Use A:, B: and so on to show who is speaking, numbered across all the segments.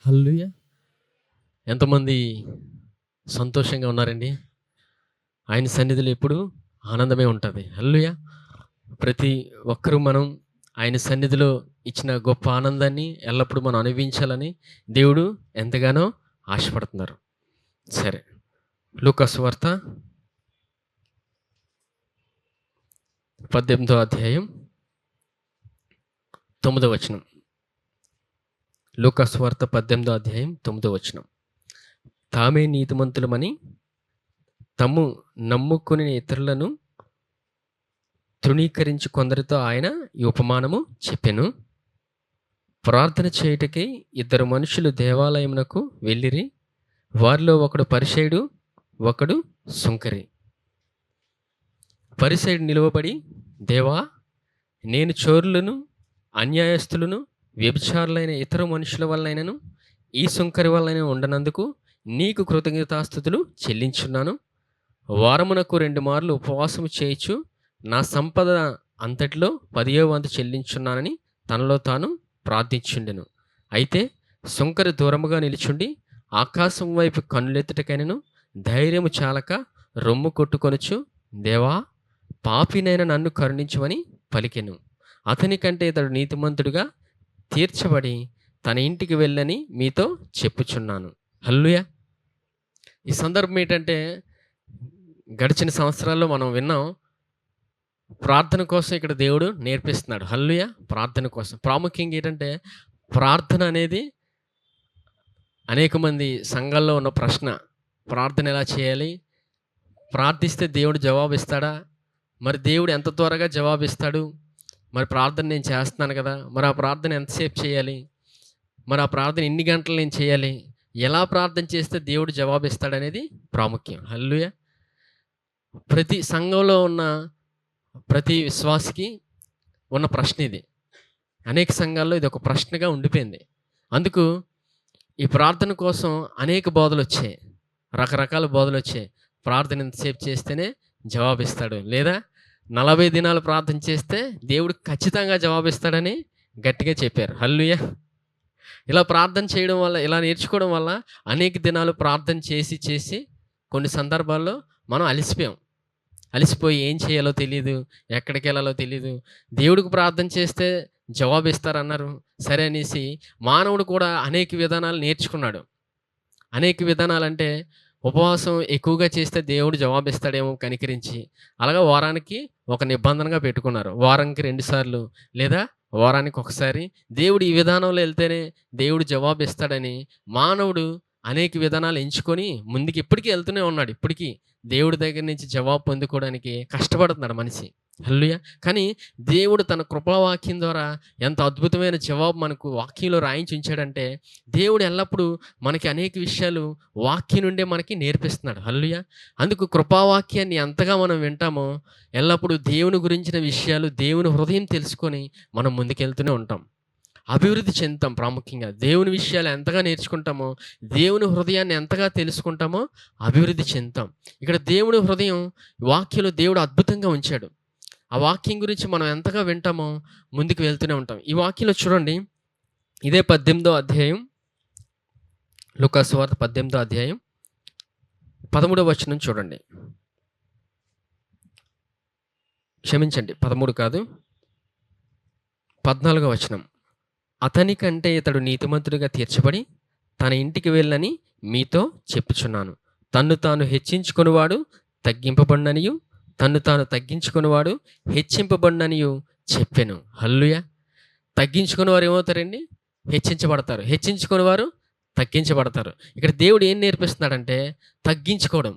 A: హల్లెలూయా! ఎంతమంది సంతోషంగా ఉన్నారండి? ఆయన సన్నిధిలో ఎప్పుడు ఆనందమే ఉంటది. హల్లెలూయా! ప్రతి ఒక్కరూ మనం ఆయన సన్నిధిలో ఇచ్చిన గొప్ప ఆనందాన్ని ఎల్లప్పుడూ మనం అనుభవించాలని దేవుడు ఎంతగానో ఆశపడుతున్నారు. సరే. లూకా సువార్త 18వ అధ్యాయం 9వ వచనం. లూకా సువార్త 18వ అధ్యాయం 9వ వచనం. తామే నీతిమంతులమని తమ్ము నమ్ముకుని ఇతరులను తృణీకరించి కొందరితో ఆయన ఈ ఉపమానము చెప్పెను. ప్రార్థన చేయుటకై ఇద్దరు మనుషులు దేవాలయమునకు వెళ్ళిరి. వారిలో ఒకడు పరిసయ్యుడు, ఒకడు సుంకరి. పరిసయ్యుడు నిలువబడి, దేవా, నేను చోరులను, అన్యాయస్తులను, వ్యభిచారులైన ఇతర మనుషుల వల్లైనను ఈ సుంకరి వల్లైన ఉండనందుకు నీకు కృతజ్ఞతాస్తుతులు చెల్లించున్నాను. వారమునకు 2 మార్లు ఉపవాసము చేయుచు నా సంపద అంతటిలో 10వ వంతు చెల్లించున్నానని తనలో తాను ప్రార్థించుండెను. అయితే సుంకరి దూరముగా నిలుచుండి ఆకాశం వైపు కన్నులెత్తుటకైనను ధైర్యము చాలక రొమ్ము కొట్టుకొనుచు, దేవా, పాపినైన నన్ను కరుణించుమని పలికెను. అతని కంటే ఇతడు నీతిమంతుడిగా తీర్చబడి తన ఇంటికి వెళ్ళని మీతో చెప్పుచున్నాను. హల్లెలూయా! ఈ సందర్భం ఏంటంటే, గడిచిన సంవత్సరాల్లో మనం విన్నాం, ప్రార్థన కోసం ఇక్కడ దేవుడు నేర్పిస్తున్నాడు. హల్లెలూయా! ప్రార్థన కోసం ప్రాముఖ్యంగా ఏంటంటే, ప్రార్థన అనేది అనేక మంది సంఘాల్లో ఉన్న ప్రశ్న. ప్రార్థన ఎలా చేయాలి? ప్రార్థిస్తే దేవుడు జవాబిస్తాడా? మరి దేవుడు ఎంత త్వరగా జవాబిస్తాడు? మరి ప్రార్థన నేను చేస్తున్నాను కదా! మరి ఆ ప్రార్థన ఎంతసేపు చేయాలి? మరి ఆ ప్రార్థన ఎన్ని గంటలు నేను చేయాలి? ఎలా ప్రార్థన చేస్తే దేవుడు జవాబిస్తాడనేది ప్రాముఖ్యం. హల్లెలూయా! ప్రతి సంఘంలో ఉన్న ప్రతి విశ్వాసికి ఉన్న ప్రశ్న ఇది. అనేక సంఘాల్లో ఇది ఒక ప్రశ్నగా ఉండిపోయింది. అందుకు ఈ ప్రార్థన కోసం అనేక బోధలొచ్చాయి. రకరకాల బోధలొచ్చాయి. ప్రార్థన ఇంతసేపు చేస్తేనే జవాబిస్తాడు. లేదా 40 దినాలు ప్రార్థన చేస్తే దేవుడు ఖచ్చితంగా జవాబిస్తాడని గట్టిగా చెప్పారు. హల్లెలూయా! ఇలా ప్రార్థన చేయడం వల్ల, ఇలా నేర్చుకోవడం వల్ల అనేక దినాలు ప్రార్థన చేసి కొన్ని సందర్భాల్లో మనం అలిసిపోయాం. అలిసిపోయి ఏం చేయాలో తెలీదు, ఎక్కడికెళ్ళాలో తెలీదు. దేవుడికి ప్రార్థన చేస్తే జవాబిస్తారన్నారు. సరే అనేసి మానవుడు కూడా అనేక విధానాలు నేర్చుకున్నాడు. అనేక విధానాలంటే ఉపవాసం ఎక్కువగా చేస్తే దేవుడు జవాబిస్తాడేమో కనికరించి, అలాగా వారానికి ఒక నిబంధనగా పెట్టుకున్నారు. వారానికి 2 సార్లు లేదా వారానికి ఒకసారి దేవుడు ఈ విధానంలో వెళ్తేనే దేవుడు జవాబిస్తాడని మానవుడు అనేక విధానాలు ఎంచుకొని ముందుకు ఇప్పటికీ వెళ్తూనే ఉన్నాడు. ఇప్పటికీ దేవుడి దగ్గర నుంచి జవాబు పొందుకోవడానికి కష్టపడుతున్నాడు మనిషి. హల్లెలూయా! కానీ దేవుడు తన కృపావాక్యం ద్వారా ఎంత అద్భుతమైన జవాబు మనకు వాక్యంలో రాయించి ఉంచాడంటే, దేవుడు ఎల్లప్పుడూ మనకి అనేక విషయాలు వాక్యం నుండే మనకి నేర్పిస్తున్నాడు. హల్లెలూయా! అందుకు కృపావాక్యాన్ని ఎంతగా మనం వింటామో ఎల్లప్పుడూ దేవుని గురించిన విషయాలు, దేవుని హృదయం తెలుసుకొని మనం ముందుకెళ్తూనే ఉంటాం. అభివృద్ధి చెందుతాం. ప్రాముఖ్యంగా దేవుని విషయాలు ఎంతగా నేర్చుకుంటామో, దేవుని హృదయాన్ని ఎంతగా తెలుసుకుంటామో అభివృద్ధి చెందుతాం. ఇక్కడ దేవుని హృదయం వాక్యంలో దేవుడు అద్భుతంగా ఉంచాడు. ఆ వాక్యం గురించి మనం ఎంతగా వింటామో ముందుకు వెళ్తూనే ఉంటాం. ఈ వాక్యంలో చూడండి, ఇదే 18వ అధ్యాయం, లూకా సువార్త 18వ అధ్యాయం 13వ వచనం చూడండి. క్షమించండి, 13 కాదు, 14వ వచనం. అతని కంటే ఇతడు నీతిమంతుడిగా తీర్చబడి తన ఇంటికి వెళ్ళని మీతో చెప్పుచున్నాను. తన్ను తాను హెచ్చించుకొనివాడు తగ్గింపబడిననియు, తన్ను తాను తగ్గించుకునేవాడు హెచ్చింపబడిననియు చెప్పెను. హల్లెలూయా! తగ్గించుకునేవారు ఏమవుతారండి? హెచ్చించబడతారు. హెచ్చించుకునేవారు తగ్గించబడతారు. ఇక్కడ దేవుడు ఏం నేర్పిస్తున్నాడంటే తగ్గించుకోవడం.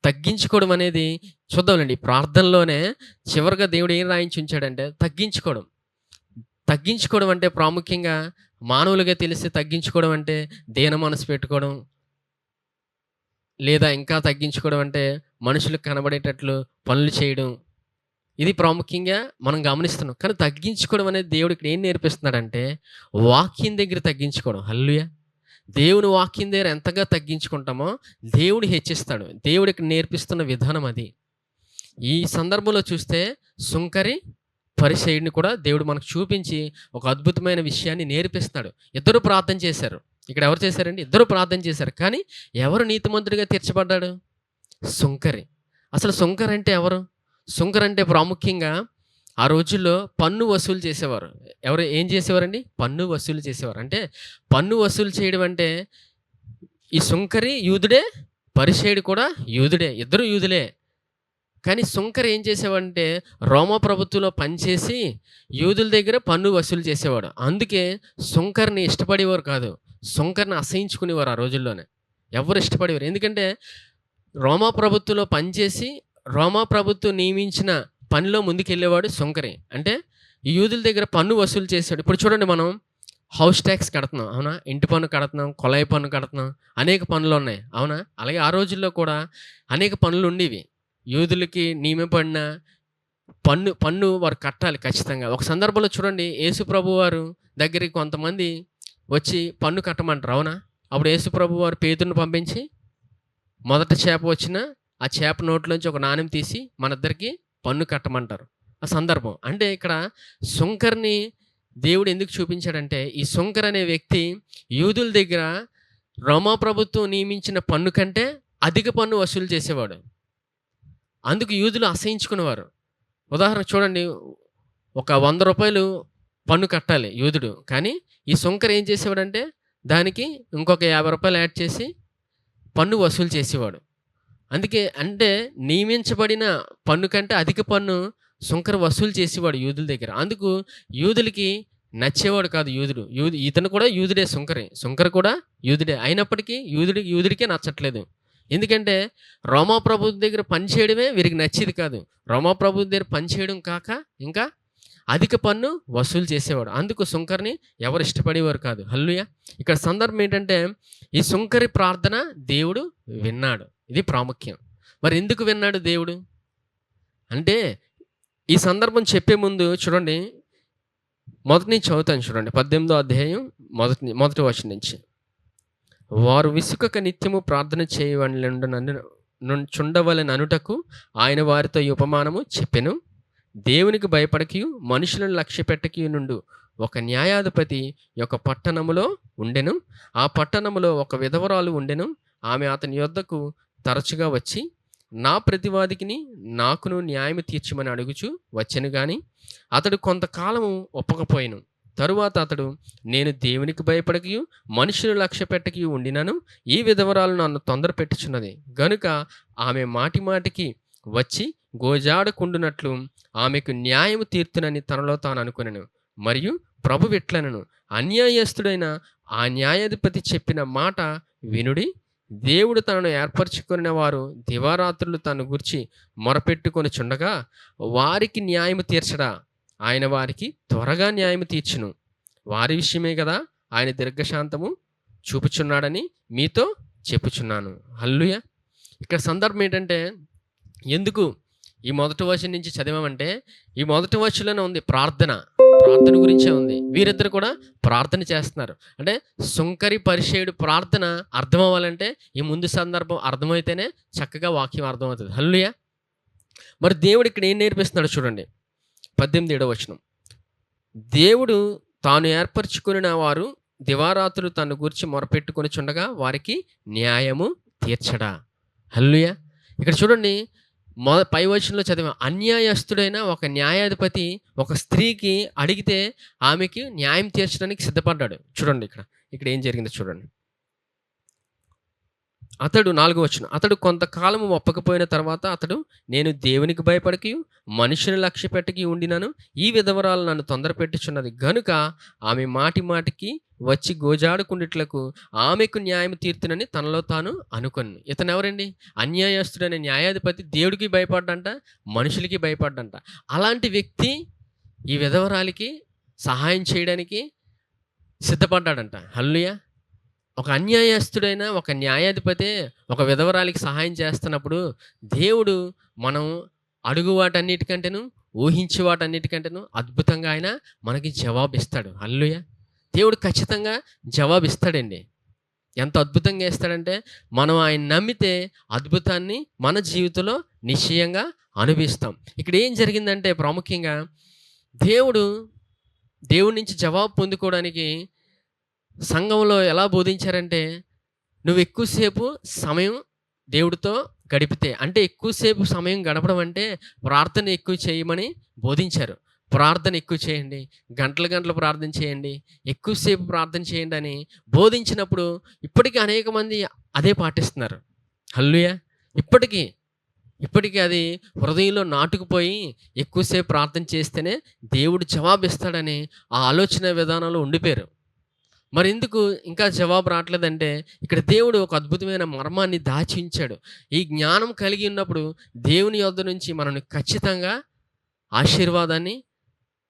A: తగ్గించుకోవడం అనేది చూద్దాంలేండి. ప్రార్థనలోనే చివరిగా దేవుడు ఏం రాయించి ఉంచాడంటే తగ్గించుకోవడం. తగ్గించుకోవడం అంటే ప్రాముఖ్యంగా మానవులుగా తెలిసి తగ్గించుకోవడం అంటే దీన మనసు పెట్టుకోవడం, లేదా ఇంకా తగ్గించుకోవడం అంటే మనుషులకు కనబడేటట్లు పనులు చేయడం. ఇది ప్రాముఖ్యంగా మనం గమనిస్తున్నాం. కానీ తగ్గించుకోవడం అనేది దేవుడు ఇక్కడ ఏం నేర్పిస్తున్నాడంటే వాక్యం దగ్గర తగ్గించుకోవడం. హల్లెలూయా! దేవుని వాక్యం దగ్గర ఎంతగా తగ్గించుకుంటామో దేవుడు హెచ్చిస్తాడు. దేవుడు ఇక్కడ నేర్పిస్తున్న విధానం అది. ఈ సందర్భంలో చూస్తే సుంకరి, పరిసయ్యుడిని కూడా దేవుడు మనకు చూపించి ఒక అద్భుతమైన విషయాన్ని నేర్పిస్తున్నాడు. ఇద్దరు ప్రార్థన చేశారు. ఇక్కడ ఎవరు చేశారండి? ఇద్దరు ప్రార్థన చేశారు. కానీ ఎవరు నీతిమంతుడిగా తీర్చబడ్డాడు? సుంకరి. అసలు సుంకరి అంటే ఎవరు? సుంకరి అంటే ప్రాముఖ్యంగా ఆ రోజుల్లో పన్ను వసూలు చేసేవారు. ఎవరు ఏం చేసేవారండి? పన్ను వసూలు చేసేవారు. అంటే పన్ను వసూలు చేయడం అంటే ఈ సుంకరి యూదుడే, పరిసయ్యుడు కూడా యూదుడే. ఇద్దరు యూదులే. కానీ సుంకరి ఏం చేసేవాడంటే రోమా ప్రభుత్వంలో పనిచేసి యూదుల దగ్గర పన్ను వసూలు చేసేవాడు. అందుకే సుంకరిని ఇష్టపడేవారు కాదు. సుంకరిని అసహించుకునేవారు ఆ రోజుల్లోనే. ఎవరు ఇష్టపడేవారు. ఎందుకంటే రోమా ప్రభుత్వంలో పనిచేసి రోమా ప్రభుత్వం నియమించిన పనిలో ముందుకెళ్ళేవాడు సుంకరి. అంటే ఈ యూదుల దగ్గర పన్ను వసూలు చేసాడు. ఇప్పుడు చూడండి, మనం హౌస్ ట్యాక్స్ కడుతున్నాం, అవునా? ఇంటి పన్ను కడుతున్నాం, కొళాయి పన్ను కడుతున్నాం, అనేక పన్నులు ఉన్నాయి, అవునా? అలాగే ఆ రోజుల్లో కూడా అనేక పన్నులు ఉండేవి. యూదులకి నియమపడిన పన్ను వారు కట్టాలి ఖచ్చితంగా. ఒక సందర్భంలో చూడండి, యేసు ప్రభు వారు దగ్గరికి కొంతమంది వచ్చి పన్ను కట్టమంటారు, అవునా? అప్పుడు యేసు ప్రభు వారు పేతురుని పంపించి మొదట చేప వచ్చిన ఆ చేప నోట్లోంచి ఒక నాణెం తీసి మనిద్దరికి పన్ను కట్టమంటారు. ఆ సందర్భం అంటే ఇక్కడ సుంకర్ని దేవుడు ఎందుకు చూపించాడంటే, ఈ సుంకర్ అనే వ్యక్తి యూదుల దగ్గర రోమా ప్రభుత్వం నియమించిన పన్ను కంటే అధిక పన్ను వసూలు చేసేవాడు. అందుకు యూదులు అసహించుకునేవారు. ఉదాహరణ చూడండి, ఒక ₹100 పన్ను కట్టాలి యూదుడు. కానీ ఈ సుంకర్ ఏం చేసేవాడంటే దానికి ఇంకొక ₹50 యాడ్ చేసి పన్ను వసూలు చేసేవాడు. అందుకే అంటే నియమించబడిన పన్ను కంటే అధిక పన్ను సుంకర్ వసూలు చేసేవాడు యూదుల దగ్గర. అందుకు యూదులకి నచ్చేవాడు కాదు యూదుడు. ఇతను కూడా యూదుడే, సుంకర్ కూడా యూదుడే. అయినప్పటికీ యూదుడికే నచ్చట్లేదు. ఎందుకంటే రోమా ప్రభు దగ్గర పని చేయడమే వీరికి నచ్చేది కాదు. రోమా ప్రభు దగ్గర పని చేయడం కాక ఇంకా అధిక పన్ను వసూలు చేసేవాడు. అందుకు సుంకర్ని ఎవరు ఇష్టపడేవారు కాదు. హల్లెలూయా. ఇక్కడ సందర్భం ఏంటంటే, ఈ సుంకరి ప్రార్థన దేవుడు విన్నాడు. ఇది ప్రాముఖ్యం. మరి ఎందుకు విన్నాడు దేవుడు అంటే, ఈ సందర్భం చెప్పే ముందు చూడండి, మొదటి నుంచి చదువుతాను చూడండి. 18వ అధ్యాయం మొదటి వచనం నుంచి. వారు విసుకక నిత్యము ప్రార్థన చుండవలెననుటకు ఆయన వారితో ఈ ఉపమానము చెప్పెను. దేవునికి భయపడకయు మనుషులను లక్ష్యపెట్టకయు నుండు ఒక న్యాయాధిపతి ఒక పట్టణములో ఉండెను. ఆ పట్టణములో ఒక విధవరాలు ఉండెను. ఆమె అతని యొద్దకు తరచుగా వచ్చి నా ప్రతివాదికిని నాకును న్యాయము తీర్చమని అడుగుచు వచ్చెను. గాని అతడు కొంతకాలము ఒప్పకపోయెను. తరువాత అతడు, నేను దేవునికి భయపడకయు మనుషులు లక్ష్యపెట్టకయు ఉండినను ఈ విధవరాలు నన్ను తొందర పెట్టుచున్నది గనుక ఆమె మాటికి వచ్చి గోజాడకుండునట్లు ఆమెకు న్యాయము తీర్తునని తనలో తాను అనుకొనెను. మరియు ప్రభు ఇట్లనెను, అన్యాయస్తుడైన ఆ న్యాయాధిపతి చెప్పిన మాట వినుడి. దేవుడు తనను ఏర్పరచుకున్న వారు దివారాత్రులు తను గురించి మొరపెట్టుకొనుచుండగా వారికి న్యాయము తీర్చడా? ఆయన వారికి త్వరగా న్యాయము తీర్చును. వారి విషయమే కదా ఆయన దీర్ఘశాంతము చూపుచున్నాడని మీతో చెప్పుచున్నాను. హల్లెలూయా. ఇక్కడ సందర్భం ఏంటంటే, ఎందుకు ఈ మొదటి వచనం నుంచి చదివామంటే, ఈ మొదటి వచనంలోనే ఉంది ప్రార్థన గురించే ఉంది. వీరిద్దరు కూడా ప్రార్థన చేస్తున్నారు. అంటే సుంకరి పరిసయ్యుడు ప్రార్థన అర్థం అవ్వాలంటే ఈ ముందు సందర్భం అర్థమైతేనే చక్కగా వాక్యం అర్థమవుతుంది. హల్లెలూయా. మరి దేవుడు ఇక్కడ ఏం నేర్పిస్తున్నాడు చూడండి. 18వ వచనం. దేవుడు తాను ఏర్పరచుకున్న వారు దివారాత్రులు తను గూర్చి మొరపెట్టుకొనుచుండగా వారికి న్యాయము తీర్చడా? హల్లెలూయా. ఇక్కడ చూడండి, పై వచనంలో చదివాం, అన్యాయస్తుడైన ఒక న్యాయాధిపతి ఒక స్త్రీకి అడిగితే ఆమెకి న్యాయం తీర్చడానికి సిద్ధపడ్డాడు. చూడండి ఇక్కడ ఏం జరిగిందో చూడండి. అతడు 4వ వచనం. అతడు కొంతకాలము ఒప్పకపోయిన తర్వాత అతడు, నేను దేవునికి భయపడకి మనుషుని లక్ష్యపెట్టకి ఉండినను ఈ విధవరాలు నన్ను తొందర పెట్టుచున్నది గనుక ఆమె మాటికి వచ్చి గోజాడుకుండిట్లకు ఆమెకు న్యాయం తీర్తునని తనలో తాను అనుకొను. ఇతను ఎవరండి? అన్యాయస్తుడనే న్యాయాధిపతి. దేవుడికి భయపడ్డంట, మనుషులకి భయపడ్డంట. అలాంటి వ్యక్తి ఈ విధవరాలికి సహాయం చేయడానికి సిద్ధపడ్డాడంట. హల్లెలూయా. ఒక అన్యాయస్తుడైన ఒక న్యాయాధిపతి ఒక విధవరాలికి సహాయం చేస్తున్నప్పుడు దేవుడు మనం అడుగు వాటన్నిటికంటేను ఊహించే వాటన్నిటికంటేను అద్భుతంగా ఆయన మనకి జవాబిస్తాడు. హల్లెలూయా. దేవుడు ఖచ్చితంగా జవాబిస్తాడండి. ఎంత అద్భుతంగా ఇస్తాడంటే, మనం ఆయన నమ్మితే అద్భుతాన్ని మన జీవితంలో నిశ్చయంగా అనుభవిస్తాం. ఇక్కడ ఏం జరిగిందంటే, ప్రాముఖ్యంగా దేవుడి నుంచి జవాబు పొందుకోవడానికి సంఘంలో ఎలా బోధించారంటే, నువ్వు ఎక్కువసేపు సమయం దేవుడితో గడిపితే, అంటే ఎక్కువసేపు సమయం గడపడం అంటే ప్రార్థన ఎక్కువ చేయమని బోధించారు. ప్రార్థన ఎక్కువ చేయండి, గంటలు గంటలు ప్రార్థన చేయండి, ఎక్కువసేపు ప్రార్థన చేయండి అని బోధించినప్పుడు ఇప్పటికీ అనేక మంది అదే పాటిస్తున్నారు. హల్లెలూయా! ఇప్పటికీ, ఇప్పటికీ అది హృదయంలో నాటుకుపోయి ఎక్కువసేపు ప్రార్థన చేస్తేనే దేవుడు జవాబిస్తాడని ఆ ఆలోచన విధానంలో ఉండిపోయారు. మరెందుకు ఇంకా జవాబు రావట్లేదంటే, ఇక్కడ దేవుడు ఒక అద్భుతమైన మర్మాన్ని దాచి ఉంచాడు. ఈ జ్ఞానం కలిగి ఉన్నప్పుడు దేవుని యొద్ద నుంచి మనం ఖచ్చితంగా ఆశీర్వాదాన్ని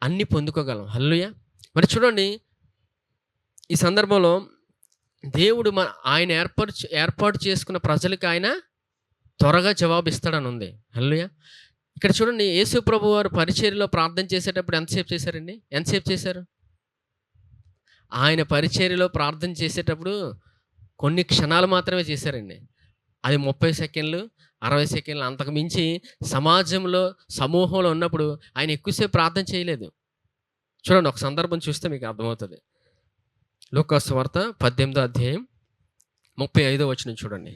A: అన్నీ పొందుకోగలం. హల్లెలూయా! మరి చూడండి, ఈ సందర్భంలో దేవుడు ఆయన ఏర్పాటు చేసుకున్న ప్రజలకి ఆయన త్వరగా జవాబిస్తాడని ఉంది. హల్లెలూయా! ఇక్కడ చూడండి, యేసు ప్రభువారు పరిచర్యలో ప్రార్థన చేసేటప్పుడు ఎంతసేపు చేశారండి? ఎంతసేపు చేశారు? ఆయన పరిచర్యలో ప్రార్థన చేసేటప్పుడు కొన్ని క్షణాలు మాత్రమే చేశారండి. అది 30 సెకండ్లు, 60 సెకండ్లు, అంతకు మించి సమాజంలో, సమూహంలో ఉన్నప్పుడు ఆయన ఎక్కువసేపు ప్రార్థన చేయలేదు. చూడండి, ఒక సందర్భం చూస్తే మీకు అర్థమవుతది. లూకా సువార్త 18వ అధ్యాయం 35వ వచనం చూడండి.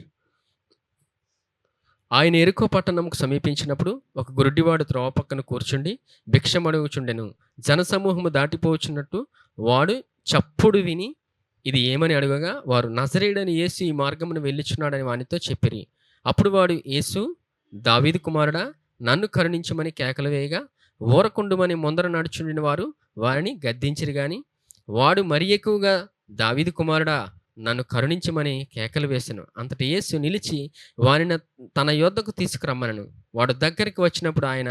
A: ఆయన యెరికో పట్టణంకు సమీపించినప్పుడు ఒక గురుడివాడు త్రోవ పక్కన కూర్చుండి భిక్షమడుగుచుండెను. జనసమూహము దాటిపోవచ్చున్నట్టు వాడు చప్పుడు విని ఇది ఏమని అడగగా, వారు నజరేయుడైన యేసు ఈ మార్గమున వెళ్ళుచున్నాడని వానితో చెప్పిరి. అప్పుడు వాడు, యేసు, దావీదు కుమారుడా, నన్ను కరుణించమని కేకలు వేయగా, ఊరకుండుమని ముందర నడుచుండిన వారు వారిని గద్దించిరి గాని, వాడు మరి ఎక్కువగా, దావీదు కుమారుడా, నన్ను కరుణించమని కేకలు వేసెను. అంతటి యేసు నిలిచి వానిని తన యొద్దకు తీసుకురమ్మనెను. వాడు దగ్గరికి వచ్చినప్పుడు ఆయన,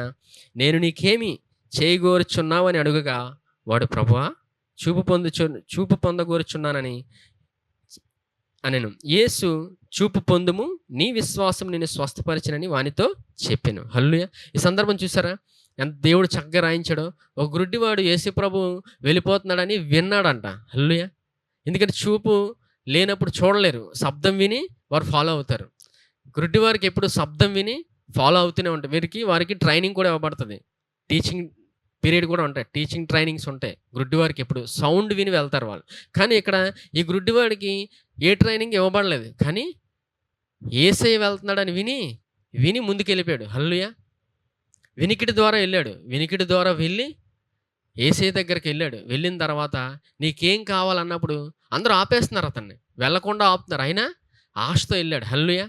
A: నేను నీకేమి చేయగోరుచున్నావని అడుగగా, వాడు, ప్రభువా, చూపు పొందగోరుచున్నానని అనెను. యేసు, చూపు పొందుము, నీ విశ్వాసం నిన్ను స్వస్థపరిచినని వానితో చెప్పెను. హల్లెలూయా! ఈ సందర్భం చూసారా ఎంత దేవుడు చక్కగా రాయించాడో. ఒక గుడ్డివాడు యేసు ప్రభు వెళ్ళిపోతున్నాడని విన్నాడంట. హల్లెలూయా! ఎందుకంటే చూపు లేనప్పుడు చూడలేరు, శబ్దం విని వారు ఫాలో అవుతారు. గుడ్డివారికి ఎప్పుడు శబ్దం విని ఫాలో అవుతూనే ఉంటారు. వారికి ట్రైనింగ్ కూడా ఇవ్వబడుతుంది. టీచింగ్ పీరియడ్ కూడా ఉంటాయి, టీచింగ్ ట్రైనింగ్స్ ఉంటాయి. గుడ్డివారికి ఎప్పుడు సౌండ్ విని వెళ్తారు వాళ్ళు. కానీ ఇక్కడ ఈ గుడ్డివాడికి ఏ ట్రైనింగ్ ఇవ్వబడలేదు, కానీ యేసయ్య వెళ్తున్నాడని విని ముందుకెళ్ళిపోయాడు. హల్లెలూయా! వినికిడి ద్వారా వెళ్ళాడు. వినికిడి ద్వారా వెళ్ళి యేసయ్య దగ్గరికి వెళ్ళాడు. వెళ్ళిన తర్వాత నీకేం కావాలన్నప్పుడు అందరూ ఆపేస్తున్నారు, అతన్ని వెళ్ళకుండా ఆపుతున్నారు. అయినా ఆశతో వెళ్ళాడు. హల్లెలూయా!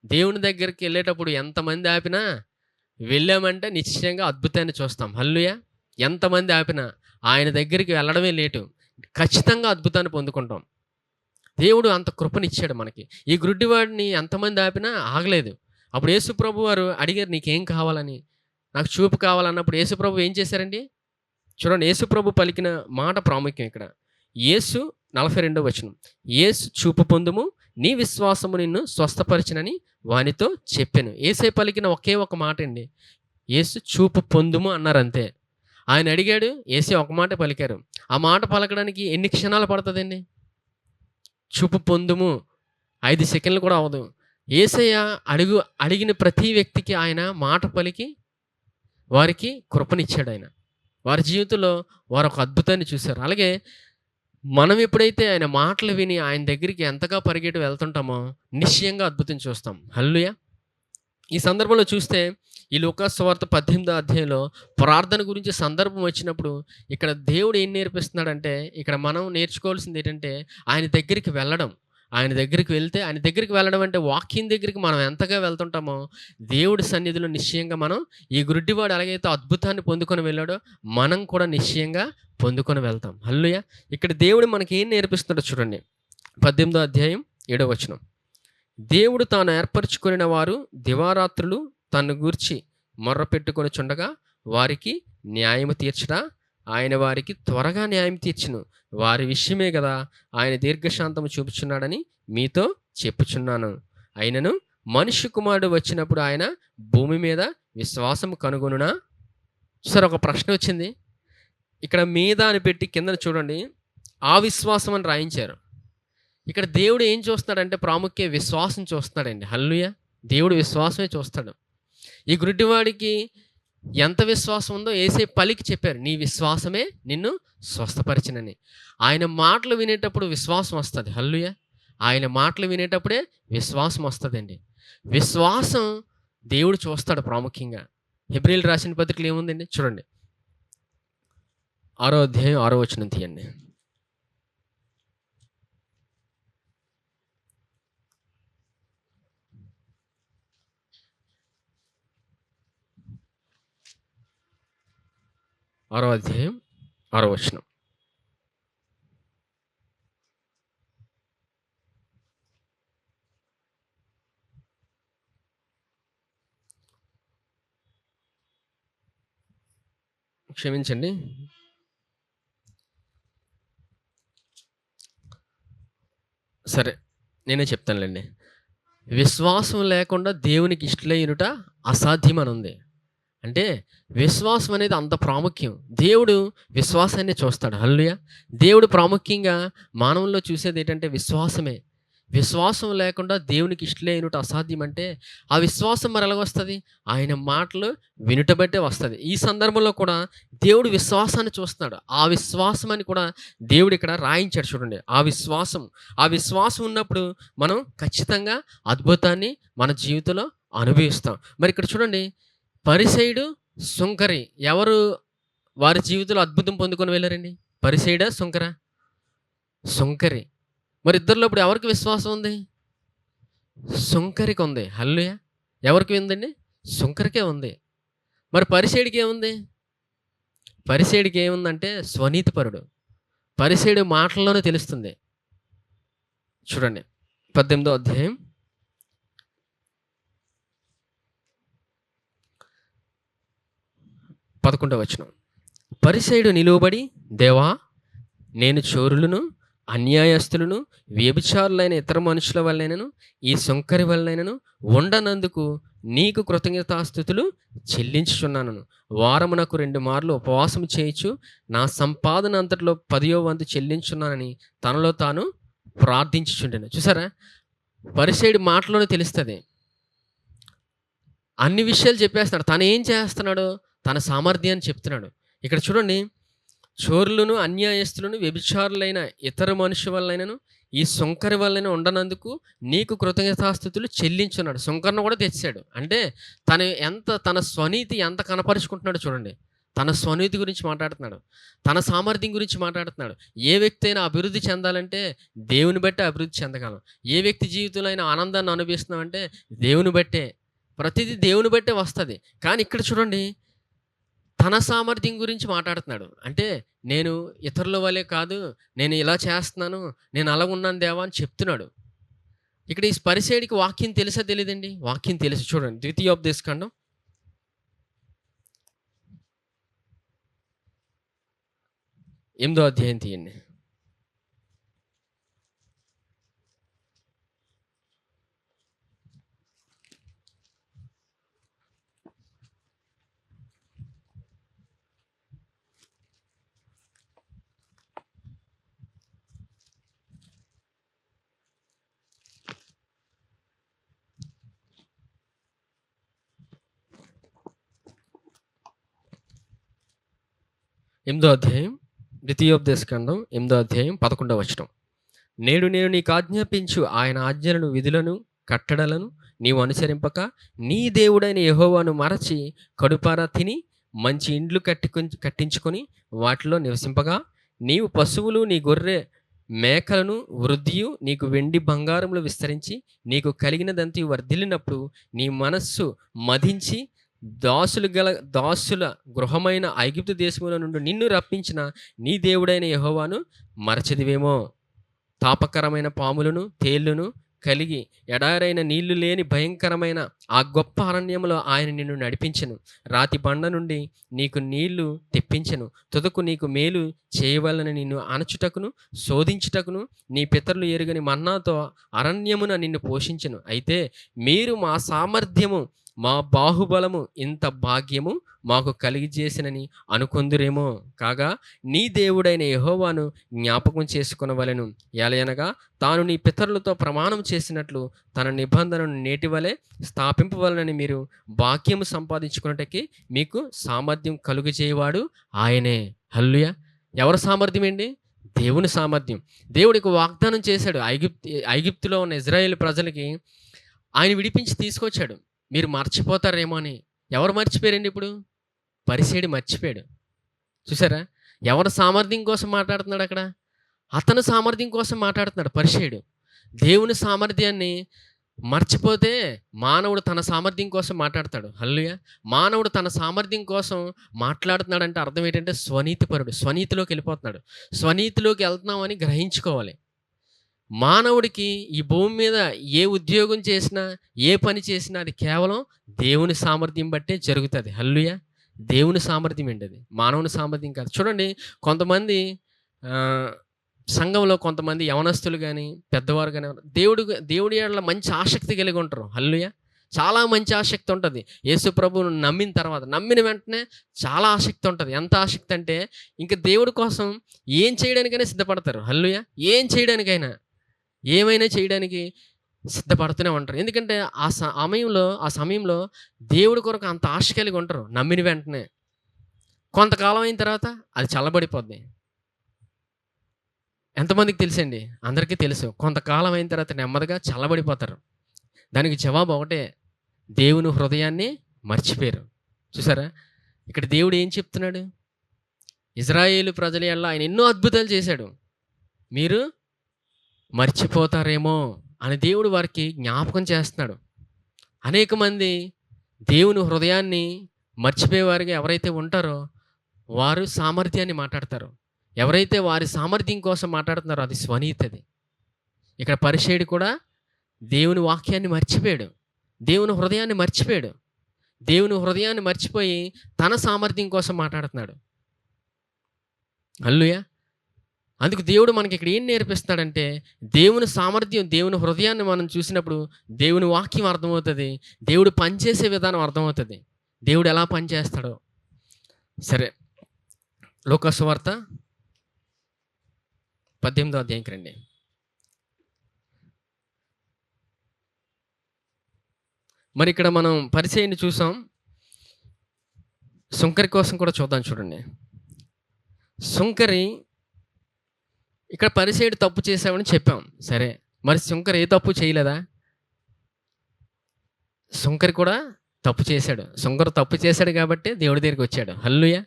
A: దేవుని దగ్గరికి వెళ్ళేటప్పుడు ఎంతమంది ఆపినా వెళ్ళామంటే నిశ్చయంగా అద్భుతాన్ని చూస్తాం. హల్లెలూయా! ఎంతమంది ఆపినా ఆయన దగ్గరికి వెళ్ళడమే లేటు, ఖచ్చితంగా అద్భుతాన్ని పొందుకుంటాం. దేవుడు అంత కృపనిచ్చాడు మనకి. ఈ గుడ్డివాడిని ఎంతమంది ఆపినా ఆగలేదు. అప్పుడు యేసు ప్రభు వారు అడిగారు, నీకేం కావాలని? నాకు చూపు కావాలన్నప్పుడు యేసు ప్రభు ఏం చేశారండి? చూడండి, యేసు ప్రభు పలికిన మాట ప్రాముఖ్యం ఇక్కడ. యేసు 42వ వచనం, యేసు, చూపు పొందుము, నీ విశ్వాసము నిన్ను స్వస్థపరిచినని వానితో చెప్పెను. యేసయ్య పలికిన ఒకే ఒక మాట అండి. యేసు, చూపు పొందుము అన్నారు, అంతే. ఆయన అడిగాడు, యేసయ్య ఒక మాట పలికారు. ఆ మాట పలకడానికి ఎన్ని క్షణాలు పడుతుందండి? చూపు పొందుము 5 సెకండ్లు కూడా అవ్వదు. యేసయ్య అడిగిన ప్రతి వ్యక్తికి ఆయన మాట పలికి వారికి కృపనిచ్చాడు. ఆయన వారి జీవితంలో వారు ఒక అద్భుతాన్ని చూశారు. అలాగే మనం ఎప్పుడైతే ఆయన మాటలు విని ఆయన దగ్గరికి ఎంతగా పరిగెట్టి వెళ్తుంటామో నిశ్చయంగా అద్భుతం చూస్తాం. హల్లెలూయా! ఈ సందర్భంలో చూస్తే ఈ లూకా సువార్త 18వ అధ్యాయంలో ప్రార్థన గురించి సందర్భం వచ్చినప్పుడు ఇక్కడ దేవుడు ఏం నేర్పిస్తున్నాడంటే, ఇక్కడ మనం నేర్చుకోవాల్సింది ఏంటంటే ఆయన దగ్గరికి వెళ్ళడం. ఆయన దగ్గరికి వెళ్తే, ఆయన దగ్గరికి వెళ్ళడం అంటే వాక్యం దగ్గరికి మనం ఎంతగా వెళ్తుంటామో దేవుడి సన్నిధిలో నిశ్చయంగా మనం ఈ గుడ్డివాడు ఎలాగైతే అద్భుతాన్ని పొందుకొని వెళ్ళాడో మనం కూడా నిశ్చయంగా పొందుకొని వెళ్తాం. హల్లెలూయా! ఇక్కడ దేవుడు మనకి ఏం నేర్పిస్తున్నాడో చూడండి. 18వ అధ్యాయం 7వ వచనం, దేవుడు తాను ఏర్పరచుకొనిన వారు దివారాత్రులు తన్ను గూర్చి మొర్ర పెట్టుకొని చుండగా వారికి న్యాయము తీర్చడా, ఆయన వారికి త్వరగా న్యాయం తీర్చును. వారి విషయమే కదా ఆయన దీర్ఘశాంతము చూపుచున్నాడని మీతో చెప్పుచున్నాను. అయినను మనుష్య కుమారుడు వచ్చినప్పుడు ఆయన భూమి మీద విశ్వాసం కనుగొనునా? సరే, ఒక ప్రశ్న వచ్చింది ఇక్కడ. మీద అని పెట్టి కింద చూడండి, ఆ విశ్వాసం అని రాయించారు. ఇక్కడ దేవుడు ఏం చూస్తున్నాడంటే ప్రాముఖ్య విశ్వాసం చూస్తున్నాడండి. హల్లెలూయా! దేవుడు విశ్వాసమే చూస్తాడు. ఈ గుడ్డివాడికి ఎంత విశ్వాసం ఉందో యేసయ్య పలికి చెప్పారు. నీ విశ్వాసమే నిన్ను స్వస్థపరిచెనని. ఆయన మాటలు వినేటప్పుడు విశ్వాసం వస్తది. హల్లెలూయా! ఆయన మాటలు వినేటప్పుడే విశ్వాసం వస్తదండి. విశ్వాసం దేవుడు చూస్తాడు ప్రాముఖ్యంగా. హెబ్రీయులు రాసిన పత్రికలో ఏముందండి చూడండి. 6వ అధ్యాయం 6వ వచనం తీయండి. ఆరో అధ్యాయం 6వ వచనం. క్షమించండి. సరే, నేనే చెప్తానులెండి. విశ్వాసం లేకుండా దేవునికి ఇష్టలైనట అసాధ్యం అని ఉంది. అంటే విశ్వాసం అనేది అంత ప్రాముఖ్యం. దేవుడు విశ్వాసాన్ని చూస్తాడు. హల్లెలూయా! దేవుడు ప్రాముఖ్యంగా మానవుల్లో చూసేదేంటంటే విశ్వాసమే. విశ్వాసం లేకుండా దేవునికి ఇష్టలైనట అసాధ్యం అంటే, ఆ విశ్వాసం మరి ఎలాగొస్తది? ఆయన మాటలు వినుట బట్టే వస్తది. ఈ సందర్భంలో కూడా దేవుడు విశ్వాసాన్ని చూస్తున్నాడు. ఆ విశ్వాసం అని కూడా దేవుడు ఇక్కడ రాయించాడు చూడండి. ఆ విశ్వాసం ఉన్నప్పుడు మనం ఖచ్చితంగా అద్భుతాన్ని మన జీవితంలో అనుభవిస్తాం. మరి ఇక్కడ చూడండి, పరిసయ్యుడు, సుంకరి ఎవరు వారి జీవితంలో అద్భుతం పొందుకొని వెళ్లారండి? పరిసయ్యుడా? సుంకరా? సుంకరి. మరి ఇద్దరిలో ఇప్పుడు ఎవరికి విశ్వాసం ఉంది? సుంకరికి ఉంది. హల్లెలూయా! ఎవరికి ఉందండి? సుంకరికే ఉంది. మరి పరిసయ్యుడికి ఏముంది? పరిసయ్యుడికి ఏముందంటే స్వనీతిపరుడు. పరిసయ్యుడి మాటల్లోనే తెలుస్తుంది. చూడండి 18వ అధ్యాయం 11వ వచనం. పరిసయ్యుడు నిలువబడి, దేవా, నేను చోరులను, అన్యాయస్తులను, వ్యభిచారులైన ఇతర మనుషుల వల్లైనను ఈ సుంకరి వల్లైనను ఉండనందుకు నీకు కృతజ్ఞతాస్తుతులు చెల్లించుచున్నాను. వారమునకు 2 మార్లు ఉపవాసం చేయుచు నా సంపాదన అంతట్లో 10వ వంతు చెల్లించున్నానని తనలో తాను ప్రార్థించుచుండెను. చూసారా? పరిసయ్యుడి మాటలోనే తెలుస్తుంది. అన్ని విషయాలు చెప్పేస్తున్నాడు. తను ఏం చేస్తున్నాడు? తన సామర్థ్యాన్ని చెప్తున్నాడు. ఇక్కడ చూడండి, చోరులను, అన్యాయస్తులను, వ్యభిచారులైన ఇతర మనుషుల వల్లైనను ఈ సుంకరి వల్లైనా ఉండనందుకు నీకు కృతజ్ఞతాస్తుతులు చెల్లించున్నాడు. సుంకరను కూడా తెచ్చాడు. అంటే తన స్వనీతి ఎంత కనపరుచుకుంటున్నాడు చూడండి. తన స్వనీతి గురించి మాట్లాడుతున్నాడు. తన సామర్థ్యం గురించి మాట్లాడుతున్నాడు. ఏ వ్యక్తి అయినా అభివృద్ధి చెందాలంటే దేవుని బట్టే అభివృద్ధి చెందగలం. ఏ వ్యక్తి జీవితంలో అయినా ఆనందాన్ని అనుభవిస్తున్నామంటే దేవుని బట్టే. ప్రతిదీ దేవుని బట్టే వస్తది. కానీ ఇక్కడ చూడండి, తన సామర్థ్యం గురించి మాట్లాడుతున్నాడు. అంటే నేను ఇతరుల వలె కాదు, నేను ఇలా చేస్తున్నాను, నేను అలా ఉన్నాను దేవా అని చెప్తున్నాడు. ఇక్కడ ఈ పరిసయ్యుడికి వాక్యం తెలుసా తెలీదండి? వాక్యం తెలుసు. చూడండి, ద్వితీయోపదేశకాండం 8వ అధ్యాయం తీయండి. ద్వితీయోపదేశకాండం 8వ అధ్యాయం 11వ వచనం. నేడు నేను నీకు ఆజ్ఞాపించు ఆయన ఆజ్ఞలను, విధులను, కట్టడలను నీవు అనుసరింపక నీ దేవుడైన యెహోవాను మరచి కడుపారా తిని మంచి ఇండ్లు కట్టించుకొని వాటిలో నివసింపగా నీవు పశువులు, నీ గొర్రె మేకలను వృద్ధియు నీకు వెండి బంగారములు విస్తరించి నీకు కలిగినదంతా వర్ధిల్లినప్పుడు నీ మనస్సు మదించి దాసుల గృహమైన ఐగుప్తు దేశములో నుండి నిన్ను రప్పించిన నీ దేవుడైన యెహోవాను మరచెదివేమో. తాపకరమైన పాములను, తేళ్లను కలిగి ఎడారైన నీళ్లు లేని భయంకరమైన ఆ గొప్ప అరణ్యములో ఆయన నిన్ను నడిపించెను. రాతి బండ నుండి నీకు నీళ్లు తెప్పించెను. తుదకు నీకు మేలు చేయవలన నిన్ను అణచుటకును శోధించుటకును నీ పితరులు ఎరుగని మన్నాతో అరణ్యమున నిన్ను పోషించెను. అయితే మీరు మా సామర్థ్యము మా బాహుబలము ఇంత భాగ్యము మాకు కలిగిజేసినని అనుకొందురేమో. కాగా నీ దేవుడైన యెహోవాను జ్ఞాపకం చేసుకొనవలెను. ఏలయనగా తాను నీ పితరులతో ప్రమాణం చేసినట్లు తన నిబంధనను నేటివలె స్థాపింపవలెనని మీరు భాగ్యము సంపాదించుకొనుటకి మీకు సామర్థ్యం కలుగజేయవాడు ఆయనే. హల్లెలూయా! ఎవరి సామర్థ్యం అండి? దేవుని సామర్థ్యం. దేవుడికి వాగ్దానం చేశాడు. ఐగుప్తులో ఉన్న ఇజ్రాయేలు ప్రజలకి ఆయన విడిపించి తీసుకొచ్చాడు. మీరు మర్చిపోతారేమో అని. ఎవరు మర్చిపోయారండి ఇప్పుడు? పరిసయ్యుడు మర్చిపోయాడు. చూసారా? ఎవరి సామర్థ్యం కోసం మాట్లాడుతున్నాడు అక్కడ? అతని సామర్థ్యం కోసం మాట్లాడుతున్నాడు పరిసయ్యుడు. దేవుని సామర్థ్యాన్ని మర్చిపోతే మానవుడు తన సామర్థ్యం కోసం మాట్లాడతాడు. హల్లెలూయా! మానవుడు తన సామర్థ్యం కోసం మాట్లాడుతున్నాడంటే అర్థం ఏంటంటే స్వనీతిపరుడు. స్వనీతిలోకి వెళ్ళిపోతున్నాడు. స్వనీతిలోకి వెళ్తున్నామని గ్రహించుకోవాలి. మానవుడికి ఈ భూమి మీద ఏ ఉద్యోగం చేసినా, ఏ పని చేసినా అది కేవలం దేవుని సామర్థ్యం బట్టే జరుగుతది. హల్లెలూయా! దేవుని సామర్థ్యం అండి అది. మానవుని సామర్థ్యం కాదు. చూడండి కొంతమంది సంఘంలో కొంతమంది యవనస్తులు గాని, పెద్దవారు గాని దేవుడి యెడల మంచి ఆసక్తి కలిగి ఉంటారు. హల్లెలూయా! చాలా మంచి ఆసక్తి ఉంటది. యేసు ప్రభువును నమ్మిన తర్వాత, నమ్మిన వెంటనే చాలా ఆసక్తి ఉంటది. ఎంత ఆసక్తి అంటే ఇంక దేవుడి కోసం ఏం చేయడానికైనా సిద్ధపడతారు. హల్లెలూయా! ఏం చేయడానికైనా, ఏమైనా చేయడానికి సిద్ధపడుతూనే ఉంటారు. ఎందుకంటే ఆ సమయంలో దేవుడి కొరకు అంత ఆశ కలిగి ఉంటారు. నమ్మిన వెంటనే. కొంతకాలం అయిన తర్వాత అది చల్లబడిపోద్ది. ఎంతమందికి తెలుసండి? అందరికీ తెలుసు. కొంతకాలం అయిన తర్వాత నెమ్మదిగా చల్లబడిపోతారు. దానికి జవాబు ఒకటే, దేవుని హృదయాన్ని మర్చిపోయారు. చూసారా? ఇక్కడ దేవుడు ఏం చెప్తున్నాడు? ఇజ్రాయేలు ప్రజల యెడల ఆయన ఎన్నో అద్భుతాలు చేశాడు. మీరు మర్చిపోతారేమో అని దేవుడు వారికి జ్ఞాపకం చేస్తున్నాడు. అనేక మంది దేవుని హృదయాన్ని మర్చిపోయేవారుగా ఎవరైతే ఉంటారో వారు సామర్థ్యాన్ని మాట్లాడతారు. ఎవరైతే వారి సామర్థ్యం కోసం మాట్లాడుతున్నారో అది స్వనీతది. ఇక్కడ పరిసయ్యుడు కూడా దేవుని వాక్యాన్ని మర్చిపోయాడు. దేవుని హృదయాన్ని మర్చిపోయాడు. దేవుని హృదయాన్ని మర్చిపోయి తన సామర్థ్యం కోసం మాట్లాడుతున్నాడు. హల్లెలూయా! అందుకు దేవుడు మనకి ఇక్కడ ఏం నేర్పిస్తాడంటే దేవుని సామర్థ్యం, దేవుని హృదయాన్ని మనం చూసినప్పుడు దేవుని వాక్యం అర్థమవుతుంది. దేవుడు పనిచేసే విధానం అర్థమవుతుంది. దేవుడు ఎలా పనిచేస్తాడో. సరే, లూకా సువార్త 18వ అధ్యాయంకి రండి. మరి ఇక్కడ మనం పరిసయ్యుని చూసాం. సుంకరి కోసం కూడా చూద్దాం. చూడండి, సుంకరి ఇక్కడ పరిసయ్యుడు తప్పు చేశామని చెప్పాం. సరే, మరి సుంకరి ఏ తప్పు చేయలేదా? సుంకరి కూడా తప్పు చేశాడు. సుంకరు తప్పు చేశాడు కాబట్టి దేవుడి దగ్గరికి వచ్చాడు. హల్లెలూయా!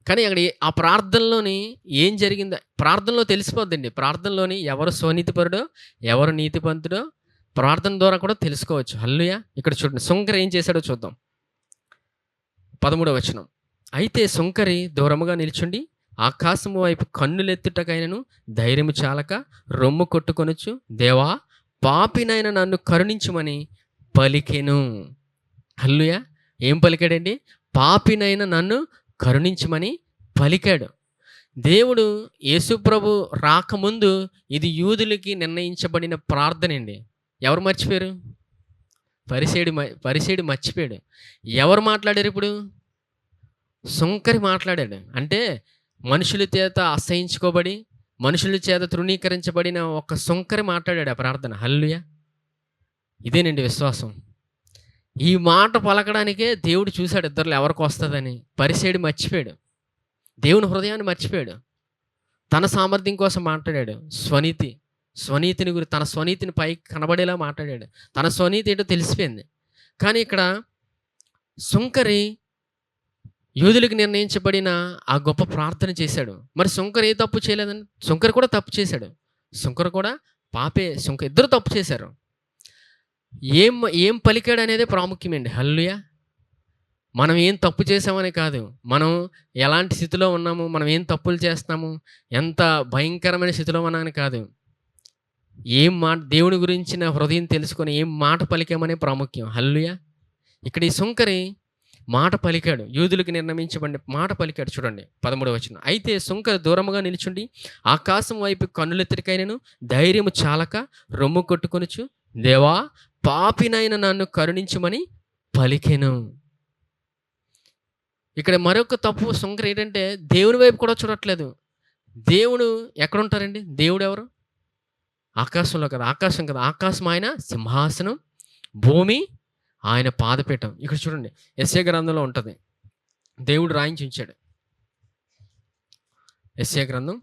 A: కానీ అక్కడ ఆ ప్రార్థనలోని ఏం జరిగిందో ప్రార్థనలో తెలిసిపోద్దండి. ప్రార్థనలోని ఎవరు స్వనీతిపరుడో, ఎవరు నీతిపంతుడో ప్రార్థన ద్వారా కూడా తెలుసుకోవచ్చు. హల్లెలూయా! ఇక్కడ చూడండి సుంకరి ఏం చేశాడో చూద్దాం. 13వ వచనం. అయితే సుంకరి దూరముగా నిల్చుండి ఆకాశము వైపు కన్నులెత్తుటకైనను ధైర్యము చాలక రొమ్ము కొట్టుకొనుచు, దేవా పాపినైన నన్ను కరుణించుమని పలికెను. హల్లెలూయా! ఏం పలికాడండి? పాపినైన నన్ను కరుణించమని పలికాడు. దేవుడు యేసుప్రభు రాకముందు ఇది యూదులకి నిర్ణయించబడిన ప్రార్థన అండి. ఎవరు మర్చిపోయారు? పరిసయ్యుడు మర్చిపోయాడు. ఎవరు మాట్లాడారు ఇప్పుడు? సుంకరి మాట్లాడాడు. అంటే మనుషుల చేత అసహించుకోబడి, మనుషుల చేత తృణీకరించబడిన ఒక సుంకరి మాట్లాడాడు ఆ ప్రార్థన. హల్లెలూయా! ఇదేనండి విశ్వాసం. ఈ మాట పలకడానికే దేవుడు చూశాడు ఇద్దరిలో ఎవరికి వస్తుందని. పరిసయ్యుడు మర్చిపోయాడు. దేవుని హృదయాన్ని మర్చిపోయాడు. తన సామర్థ్యం కోసం మాట్లాడాడు. స్వనీతిని తన స్వనీతిని పైకి కనబడేలా మాట్లాడాడు. తన స్వనీతి ఏంటో తెలిసిపోయింది. కానీ ఇక్కడ సుంకరి యూదులకు నిర్ణయించబడిన ఆ గొప్ప ప్రార్థన చేశాడు. మరి సుంకరి ఏ తప్పు చేయలేదని? సుంకరి కూడా తప్పు చేశాడు. సుంకరి కూడా పాపే. ఇద్దరు తప్పు చేశారు. ఏం పలికాడు అనేది ప్రాముఖ్యమండి. హల్లెలూయా! మనం ఏం తప్పు చేసామని కాదు, మనం ఎలాంటి స్థితిలో ఉన్నాము, మనం ఏం తప్పులు చేస్తున్నాము, ఎంత భయంకరమైన స్థితిలో ఉన్నామని కాదు, ఏం మాట దేవుని గురించిన హృదయం తెలుసుకొని ఏం మాట పలికామనే ప్రాముఖ్యం. హల్లెలూయా! ఇక్కడ ఈ సుంకరి మాట పలికాడు. యూదులకు నిర్ణయించబడిన మాట పలికాడు. చూడండి 13వ వచనం. అయితే సుంకరి దూరముగా నిల్చుండి ఆకాశం వైపు కన్నులెత్తికైనను ధైర్యము చాలక రొమ్ము కొట్టుకొనుచు, దేవా పాపినైన నన్ను కరుణించుమని పలికెను. ఇక్కడ మరొక తప్పు సుంకరి ఏంటంటే దేవుని వైపు కూడా చూడట్లేదు. దేవుడు ఎక్కడుంటారండి? దేవుడు ఎవరు? ఆకాశంలో కదా. ఆకాశం కదా. ఆకాశం ఆయన సింహాసనం, భూమి ఆయన పాదపీఠం. ఇక్కడ చూడండి యెషయా గ్రంథంలో ఉంటది. దేవుడు రాయించి ఉంచాడు. యెషయా గ్రంథం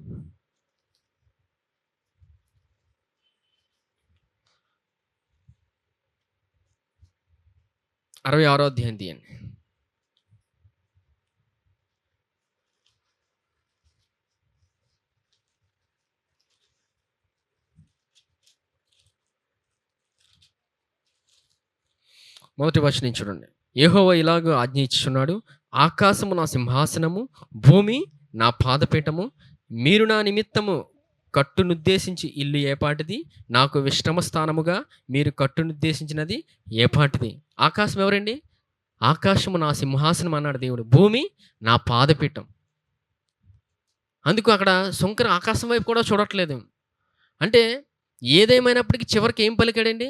A: 66వ అధ్యాయం తీయండి. మొదటి వచనం చూడండి. యెహోవా ఇలాగ ఆజ్ఞ ఇచ్చుచున్నాడు, ఆకాశము నా సింహాసనము, భూమి నా పాదపీఠము. మీరు నా నిమిత్తము కట్టునుద్దేశించి ఇల్లు ఏపాటిది? నాకు విశ్రమ స్థానముగా మీరు కట్టునుద్దేశించినది ఏపాటిది? ఆకాశం ఎవరండి? ఆకాశము నా సింహాసనం అన్నాడు దేవుడు. భూమి నా పాదపీఠం. అందుకు అక్కడ సుంకర ఆకాశం వైపు కూడా చూడట్లేదు. అంటే ఏదేమైనప్పటికీ చివరికి ఏం పలికాడండి?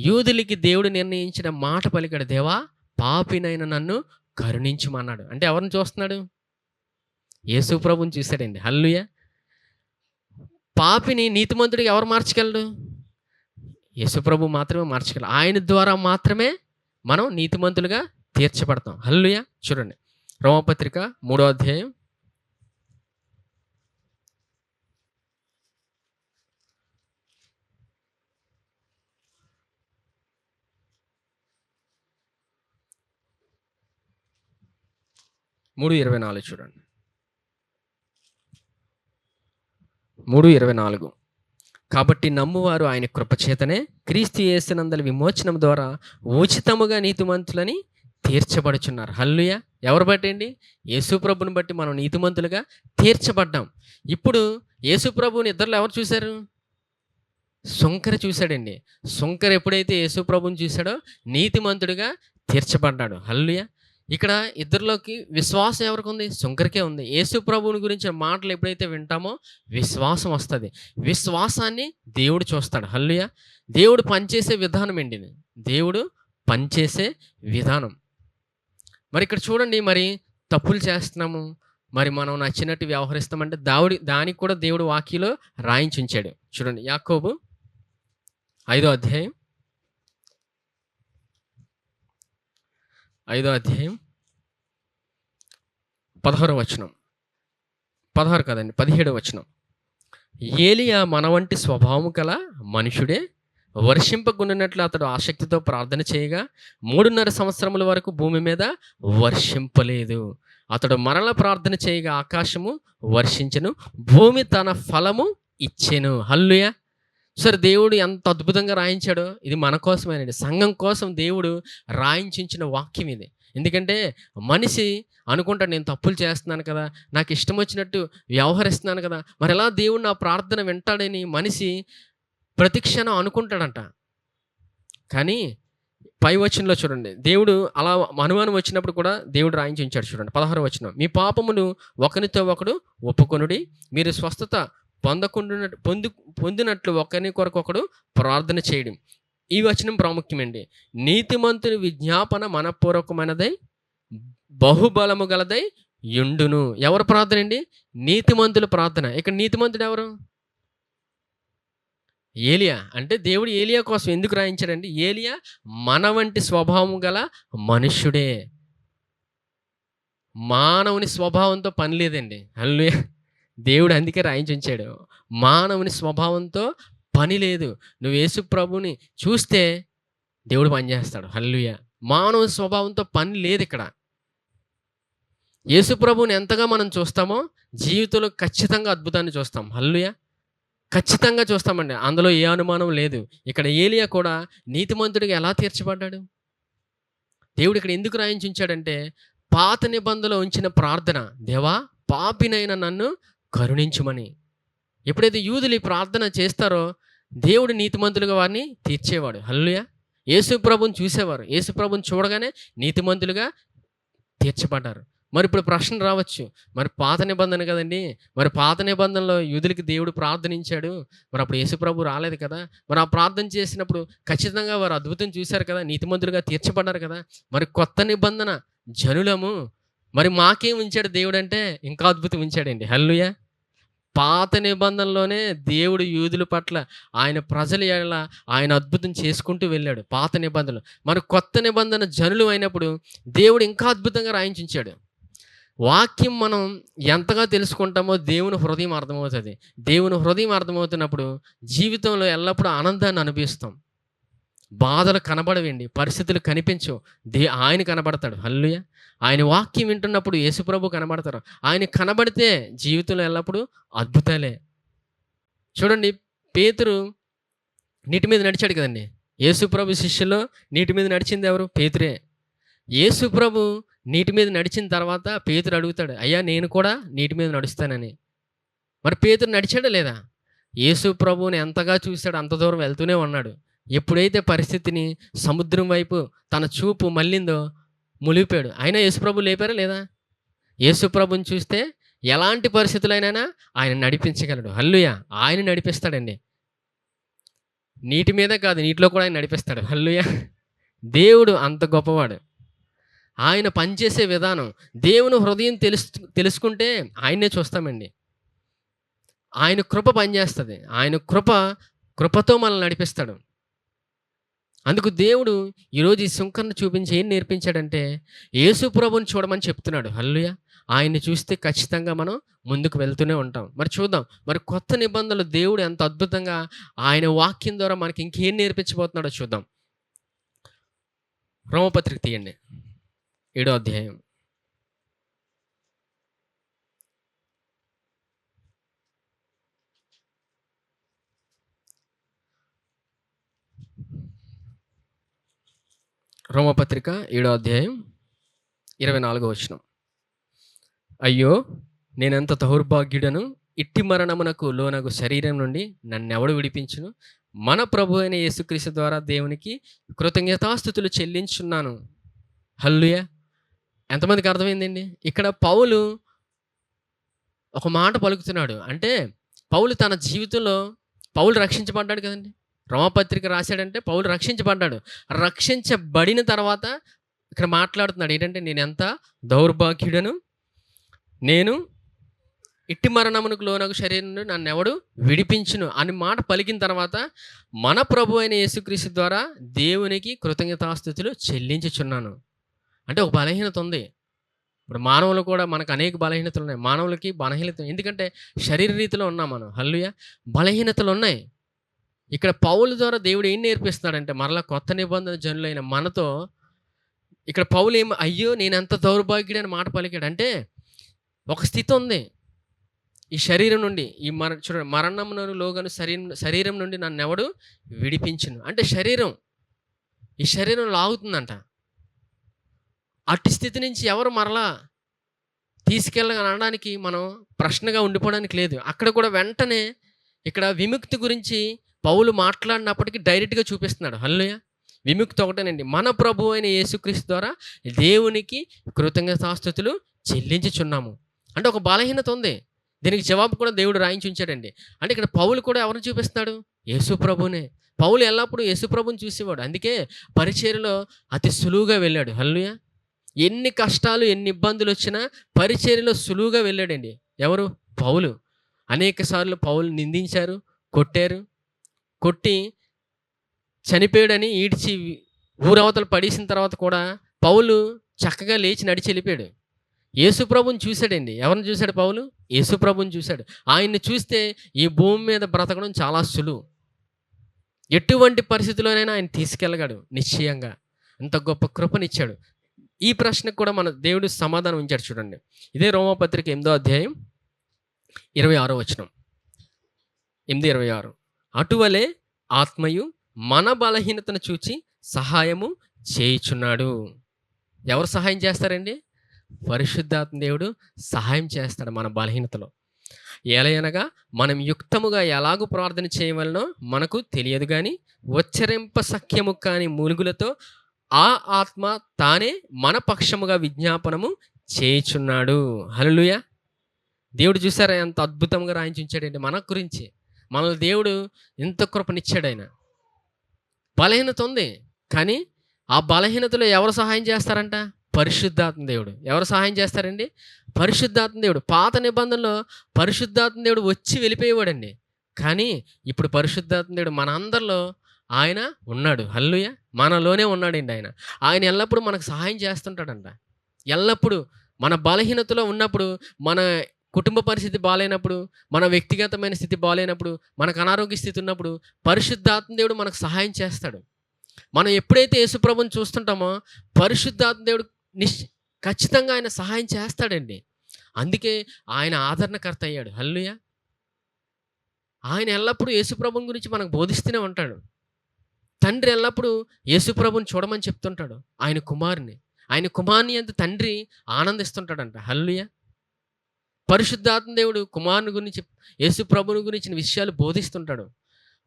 A: యూదులకి దేవుడు నిర్ణయించిన మాట పలికాడు. దేవా, పాపినైన నన్ను కరుణించుమన్నాడు. అంటే ఎవరిని చూస్తున్నాడు? యేసు ప్రభువుని చూశాడండి. హల్లెలూయా. పాపిని నీతిమంతుడిగా ఎవరు మార్చగలడు? యేసు ప్రభు మాత్రమే మార్చగలడు. ఆయన ద్వారా మాత్రమే మనం నీతిమంతులుగా తీర్చబడతాం. హల్లెలూయా. చూడండి రోమపత్రిక 3వ అధ్యాయం 3:24 చూడండి. 3:24 కాబట్టి నమ్మువారు ఆయన కృపచేతనే క్రీస్తు యేసునందలి విమోచనం ద్వారా ఉచితముగా నీతిమంతులని తీర్చబడుచున్నారు. హల్లెలూయా. ఎవరు బట్టి అండి? యేసు ప్రభుని బట్టి మనం నీతిమంతులుగా తీర్చబడ్డాం. ఇప్పుడు యేసు ప్రభుని ఇద్దరిలో ఎవరు చూశారు? సుంకర చూశాడండి. సుంకర ఎప్పుడైతే యేసు ప్రభుని చూశాడో నీతిమంతుడిగా తీర్చబడ్డాడు. హల్లెలూయా. ఇక్కడ ఇద్దరిలోకి విశ్వాసం ఎవరికి ఉంది? సుంకరికే ఉంది. యేసు ప్రభువుని గురించిన మాటలు ఎప్పుడైతే వింటామో విశ్వాసం వస్తుంది. విశ్వాసాన్ని దేవుడు చూస్తాడు. హల్లెలూయా. దేవుడు పనిచేసే విధానం ఏంటి? దేవుడు పనిచేసే విధానం. మరి ఇక్కడ చూడండి, మరి తప్పులు చేస్తున్నాము, మరి మనం నచ్చినట్టు వ్యవహరిస్తామంటే దానికి కూడా దేవుడు వాక్యలో రాయించి ఉంచాడు. చూడండి యాకోబు 5వ అధ్యాయం 16వ వచనం. 16 కాదండి, 17వ వచనం. ఏలియా మన వంటి స్వభావం గల మనుషుడే. వర్షింపకుండినట్లు అతడు ఆసక్తితో ప్రార్థన చేయగా 3.5 సంవత్సరముల వరకు భూమి మీద వర్షింపలేదు. అతడు మరల ప్రార్థన చేయగా ఆకాశము వర్షించెను, భూమి తన ఫలము ఇచ్చెను. హల్లెలూయా. సరే, దేవుడు ఎంత అద్భుతంగా రాయించాడో. ఇది మన కోసమేనండి, సంఘం కోసం దేవుడు రాయించిన వాక్యం ఇది. ఎందుకంటే మనిషి అనుకుంటాడు, నేను తప్పులు చేస్తున్నాను కదా, నాకు ఇష్టం వచ్చినట్టు వ్యవహరిస్తున్నాను కదా, మరి ఎలా దేవుడు నా ప్రార్థన వింటాడని మనిషి ప్రతిక్షణం అనుకుంటాడంట. కానీ పై వచనంలో చూడండి, దేవుడు అలా అనుమానం వచ్చినప్పుడు కూడా దేవుడు రాయించి ఉంచాడు. చూడండి 16వ వచనం. మీ పాపమును ఒకరితో ఒకడు ఒప్పుకొనుడి, మీరు స్వస్థత పొందినట్లు ఒకరిని కొరకు ఒకడు ప్రార్థన చేయడం. ఈ వచనం ప్రాముఖ్యమండి. నీతిమంతుని విజ్ఞాపన మనపూర్వకమైనదై బహుబలము గలదై యుండును. ఎవరు ప్రార్థన అండి? నీతిమంతుల ప్రార్థన. ఇక్కడ నీతిమంతుడు ఎవరు? ఏలియా. అంటే దేవుడు ఏలియా కోసం ఎందుకు రాయించాడండి? ఏలియా మన వంటి స్వభావం గల మనుష్యుడే. మానవుని స్వభావంతో పని లేదండి. హల్లెలూయా. దేవుడు అందుకే రాయించి ఉంచాడు. మానవుని స్వభావంతో పని లేదు. నువ్వు యేసు ప్రభుని చూస్తే దేవుడు పనిచేస్తాడు. హల్లెలూయా. మానవ స్వభావంతో పని లేదు ఇక్కడ. యేసు ప్రభుని ఎంతగా మనం చూస్తామో జీవితంలో ఖచ్చితంగా అద్భుతాన్ని చూస్తాం. హల్లెలూయా. ఖచ్చితంగా చూస్తామండి, అందులో ఏ అనుమానం లేదు. ఇక్కడ ఏలియా కూడా నీతిమంతుడిగా ఎలా తీర్చబడ్డాడు? దేవుడు ఇక్కడ ఎందుకు రాయించి ఉంచాడంటే పాత నిబంధనలో ఉంచిన ప్రార్థన, దేవా పాపినైన నన్ను కరుణించుమని. ఎప్పుడైతే యూదులు ఈ ప్రార్థన చేస్తారో దేవుడు నీతిమంతులుగా వారిని తీర్చేవాడు. హల్లెలూయా. యేసు ప్రభుని చూసేవారు. యేసు ప్రభుని చూడగానే నీతిమంతులుగా తీర్చబడ్డారు. మరి ఇప్పుడు ప్రశ్న రావచ్చు, మరి పాత నిబంధన కదండీ! మరి పాత నిబంధనలో యూదులకి దేవుడు ప్రార్థనించాడు. మరి అప్పుడు యేసుప్రభు రాలేదు కదా! మరి ఆ ప్రార్థన చేసినప్పుడు ఖచ్చితంగా వారు అద్భుతం చూసారు కదా! నీతిమంతులుగా తీర్చబడ్డారు కదా! మరి కొత్త నిబంధన జనులము, మరి మాకేం ఉంచాడు దేవుడంటే ఇంకా అద్భుతం ఉంచాడండి. హల్లెలూయా! పాత నిబంధనలోనే దేవుడు యూదుల పట్ల ఆయన ప్రజల ఎడల ఆయన అద్భుతం చేసుకుంటూ వెళ్ళాడు పాత నిబంధనలు. మరి కొత్త నిబంధన జనులు అయినప్పుడు దేవుడు ఇంకా అద్భుతంగా రాయించుంచాడు. వాక్యం మనం ఎంతగా తెలుసుకుంటామో దేవుని హృదయం అర్థమవుతుంది. దేవుని హృదయం అర్థమవుతున్నప్పుడు జీవితంలో ఎల్లప్పుడూ ఆనందాన్ని అనుభవిస్తాం. బాధలు కనబడవండి, పరిస్థితులు కనిపించవు. ఆయన కనబడతాడు. హల్లెలూయా! ఆయన వాక్యం వింటున్నప్పుడు యేసుప్రభు కనబడతారు. ఆయన కనబడితే జీవితంలో ఎల్లప్పుడూ అద్భుతాలే. చూడండి, పేతురు నీటి మీద నడిచాడు కదండీ! యేసుప్రభు శిష్యుల్లో నీటి మీద నడిచింది ఎవరు? పేతురే. యేసుప్రభు నీటి మీద నడిచిన తర్వాత పేతురు అడుగుతాడు, అయ్యా నేను కూడా నీటి మీద నడుస్తానని. మరి పేతురు నడిచాడా లేదా? యేసుప్రభువుని ఎంతగా చూశాడో అంత దూరం వెళ్తూనే ఉన్నాడు. ఎప్పుడైతే పరిస్థితిని సముద్రం వైపు తన చూపు మళ్ళిందో మునిగిపోయాడు. అయినా యేసుప్రభు లేపారా లేదా? యేసుప్రభుని చూస్తే ఎలాంటి పరిస్థితులైనా ఆయన నడిపించగలడు. హల్లెలూయా! ఆయన నడిపిస్తాడండి. నీటి మీదే కాదు, నీటిలో కూడా ఆయన నడిపిస్తాడు. హల్లెలూయా! దేవుడు అంత గొప్పవాడు. ఆయన పనిచేసే విధానం, దేవుని హృదయం తెలుసుకుంటే ఆయన్నే చూస్తామండి. ఆయన కృప పనిచేస్తుంది. ఆయన కృపతో మనల్ని నడిపిస్తాడు. అందుకు దేవుడు ఈరోజు ఈ సుంకర్ను చూపించి ఏం నేర్పించాడంటే యేసు ప్రభువుని చూడమని చెప్తున్నాడు. హల్లెలూయా! ఆయన్ని చూస్తే ఖచ్చితంగా మనం ముందుకు వెళ్తూనే ఉంటాం. మరి చూద్దాం, మరి కొత్త నిబంధనలు దేవుడు ఎంత అద్భుతంగా ఆయన వాక్యం ద్వారా మనకి ఇంకేం నేర్పించబోతున్నాడో చూద్దాం. రోమపత్రిక తీయండి, 7వ అధ్యాయం. రోమపత్రిక 7వ అధ్యాయం 24వ వచనం. అయ్యో, నేనెంత దౌర్భాగ్యుడను, ఇట్టి మరణమునకు లోనగు శరీరం నుండి నన్నెవడు విడిపించును? మన ప్రభు అయిన యేసుక్రీస్తు ద్వారా దేవునికి కృతజ్ఞతాస్తుతులు చెల్లించున్నాను. హల్లెలూయా! ఎంతమందికి అర్థమైందండి? ఇక్కడ పౌలు ఒక మాట పలుకుతున్నాడు. అంటే పౌలు తన జీవితంలో రక్షించబడ్డాడు కదండి. రోమపత్రిక రాశాడంటే పౌలు రక్షించబడ్డాడు. రక్షించబడిన తర్వాత ఇక్కడ మాట్లాడుతున్నాడు ఏంటంటే, నేనెంత దౌర్భాగ్యుడను, నేను ఇట్టి మరణమునకు లోనగు శరీరం నుండి నన్నెవడు విడిపించును అని మాట పలికిన తర్వాత మన ప్రభు అయిన యేసుక్రీస్తు ద్వారా దేవునికి కృతజ్ఞతాస్తుతులు చెల్లించుచున్నాను. అంటే ఒక బలహీనత ఉంది. ఇప్పుడు మానవులు కూడా మనకు అనేక బలహీనతలు ఉన్నాయి. మానవులకి బలహీనత, ఎందుకంటే శరీర రీతిలో ఉన్నాం మనం. హల్లెలూయా! బలహీనతలు ఉన్నాయి. ఇక్కడ పౌలు ద్వారా దేవుడు ఏం నేర్పిస్తున్నాడంటే మరలా కొత్త నిబంధన జనులైన మనతో ఇక్కడ పౌలు అయ్యో నేనెంత దౌర్భాగ్యుడని మాట పలికాడు. అంటే ఒక స్థితి ఉంది ఈ శరీరం నుండి, ఈ చూడండి, మరణమునకు లోగను శరీరం నుండి నన్నెవడు విడిపించును. అంటే ఈ శరీరం లాగుతుందంట. అట్టి స్థితి నుంచి ఎవరు మరలా తీసుకెళ్ళడానికి మనం ప్రశ్నగా ఉండిపోవడానికి లేదు. అక్కడ కూడా వెంటనే ఇక్కడ విముక్తి గురించి పౌలు మాట్లాడినప్పటికీ డైరెక్ట్గా చూపిస్తున్నాడు. హల్లెలూయా! విముక్తి ఒకటేనండి, మన ప్రభు అయిన యేసుక్రీస్తు ద్వారా దేవునికి కృతజ్ఞతాస్తుతులు చెల్లించుచున్నాము. అంటే ఒక బలహీనత ఉంది, దీనికి జవాబు కూడా దేవుడు రాయించి ఉంచాడండి. అంటే ఇక్కడ పౌలు కూడా ఎవరిని చూపిస్తున్నాడు? యేసు ప్రభునే. పౌలు ఎల్లప్పుడూ యేసు ప్రభుని చూసేవాడు. అందుకే పరిచర్యలో అతి సులువుగా వెళ్ళాడు. హల్లెలూయా! ఎన్ని కష్టాలు ఎన్ని ఇబ్బందులు వచ్చినా పరిచర్యలో సులువుగా వెళ్ళాడండి. ఎవరు? పౌలు. అనేక సార్లు పౌలు నిందించారు, కొట్టి చనిపోయాడని ఈడ్చి ఊరవతల పడేసిన తర్వాత కూడా పౌలు చక్కగా లేచి నడిచి వెళ్ళిపోయాడు. యేసుప్రభుని చూశాడండి. ఎవరిని చూశాడు పౌలు? యేసుప్రభుని చూశాడు. ఆయన్ని చూస్తే ఈ భూమి మీద బ్రతకడం చాలా సులువు. ఎటువంటి పరిస్థితుల్లోనైనా ఆయన తీసుకెళ్ళగాడు నిశ్చయంగా. అంత గొప్ప కృపనిచ్చాడు. ఈ ప్రశ్నకు కూడా మన దేవుడు సమాధానం ఉంచాడు. చూడండి, ఇదే రోమపత్రిక 8వ అధ్యాయం 26వ వచనం. 8:26. అటువలే ఆత్మయు మన బలహీనతను చూచి సహాయము చేయుచున్నాడు. ఎవరు సహాయం చేస్తారండి? పరిశుద్ధాత్మ దేవుడు సహాయం చేస్తాడు మన బలహీనతలో. ఎలయనగా మనం యుక్తముగా ఎలాగూ ప్రార్థన చేయవలనో మనకు తెలియదు కానీ ఉచ్చరింప సఖ్యము కాని మూలుగులతో ఆ ఆత్మ తానే మన పక్షముగా విజ్ఞాపనము చేయుచున్నాడు. హల్లెలూయా! దేవుడు చూసారా ఎంత అద్భుతంగా రాయించి ఉంచాడండి మన గురించి. మనల్ని దేవుడు ఇంత కృపనిచ్చాడాయన. బలహీనత ఉంది. కానీ ఆ బలహీనతలో ఎవరు సహాయం చేస్తారంట? పరిశుద్ధాత్మ దేవుడు. ఎవరు సహాయం చేస్తారండి? పరిశుద్ధాత్మ దేవుడు. పాత నిబంధనలో పరిశుద్ధాత్మ దేవుడు వచ్చి వెళ్ళిపోయేవాడండి. కానీ ఇప్పుడు పరిశుద్ధాత్మ దేవుడు మనందరిలో ఆయన ఉన్నాడు. హల్లెలూయా! మనలోనే ఉన్నాడండి ఆయన. ఆయన ఎల్లప్పుడూ మనకు సహాయం చేస్తుంటాడంట. ఎల్లప్పుడూ మన బలహీనతలో ఉన్నప్పుడు, మన కుటుంబ పరిస్థితి బాలేనప్పుడు, మన వ్యక్తిగతమైన స్థితి బాలేనప్పుడు, మనకు అనారోగ్య స్థితి ఉన్నప్పుడు పరిశుద్ధాత్మ దేవుడు మనకు సహాయం చేస్తాడు. మనం ఎప్పుడైతే యేసుప్రభుని చూస్తుంటామో పరిశుద్ధాత్మ దేవుడు నిశ్ ఖచ్చితంగా ఆయన సహాయం చేస్తాడండి. అందుకే ఆయన ఆదరణకర్త అయ్యాడు. హల్లెలూయా! ఆయన ఎల్లప్పుడూ యేసుప్రభుని గురించి మనకు బోధిస్తూనే ఉంటాడు. తండ్రి ఎల్లప్పుడూ యేసుప్రభుని చూడమని చెప్తుంటాడు. ఆయన కుమారుని. ఆయన కుమారుని యందు తండ్రి ఆనందిస్తుంటాడంట. హల్లెలూయా! పరిశుద్ధాత్మ దేవుడు కుమారుని గురించి, యేసుప్రభుని గురించిన విషయాలు బోధిస్తుంటాడు.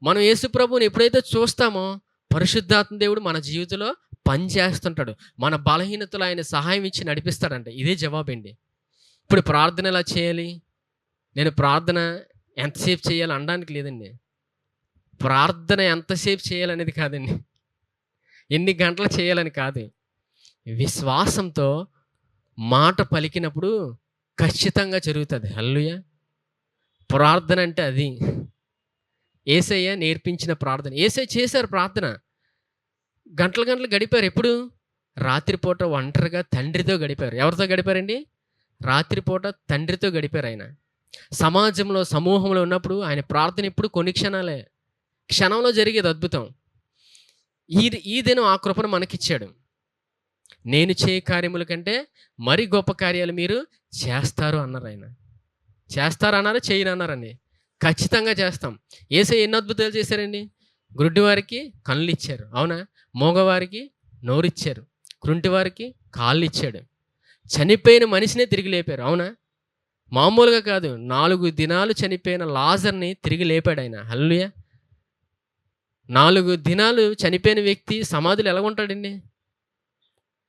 A: మనం యేసుప్రభుని ఎప్పుడైతే చూస్తామో పరిశుద్ధాత్మ దేవుడు మన జీవితంలో పని చేస్తుంటాడు. మన బలహీనతలో ఆయన సహాయం ఇచ్చి నడిపిస్తాడంట. ఇదే జవాబండి. ఇప్పుడు ప్రార్థన ఎలా చేయాలి? నేను ప్రార్థన ఎంతసేపు చేయాలి అనడానికి లేదండి. ప్రార్థన ఎంతసేపు చేయాలనేది కాదండి. ఎన్ని గంటలు చేయాలని కాదు. విశ్వాసంతో మాట పలికినప్పుడు ఖచ్చితంగా జరుగుతుంది. హల్లెలూయా! ప్రార్థన అంటే అది. యేసయ్య నేర్పించిన ప్రార్థన. యేసయ్య చేశారు ప్రార్థన. గంటలు గంటలు గడిపారు. ఎప్పుడు? రాత్రిపూట ఒంటరిగా తండ్రితో గడిపారు. ఎవరితో గడిపారండి? రాత్రిపూట తండ్రితో గడిపారు ఆయన. సమాజంలో, సమూహంలో ఉన్నప్పుడు ఆయన ప్రార్థన ఎప్పుడు కొన్ని క్షణాలే. క్షణంలో జరిగేది అద్భుతం. ఈ దినం ఆ కృపను మనకిచ్చాడు. నేను చేయ కార్యముల కంటే మరి గొప్ప కార్యాలు మీరు చేస్తారు అన్నారు ఆయన. చేస్తారన్నారా? చేయనన్నారండి. ఖచ్చితంగా చేస్తాం. యేసయ్య ఎన్ని అద్భుతాలు చేశారండి? గుడ్డివారికి కళ్ళు ఇచ్చారు. అవునా? మూగవారికి నోరిచ్చారు. కుంటివారికి కాళ్ళు ఇచ్చాడు. చనిపోయిన మనిషినే తిరిగి లేపారు. అవునా? మామూలుగా కాదు. 4 దినాలు చనిపోయిన లాజర్ని తిరిగి లేపాడు ఆయన. హల్లెలూయా! 4 దినాలు చనిపోయిన వ్యక్తి సమాధిలో ఎలా ఉంటాడండి?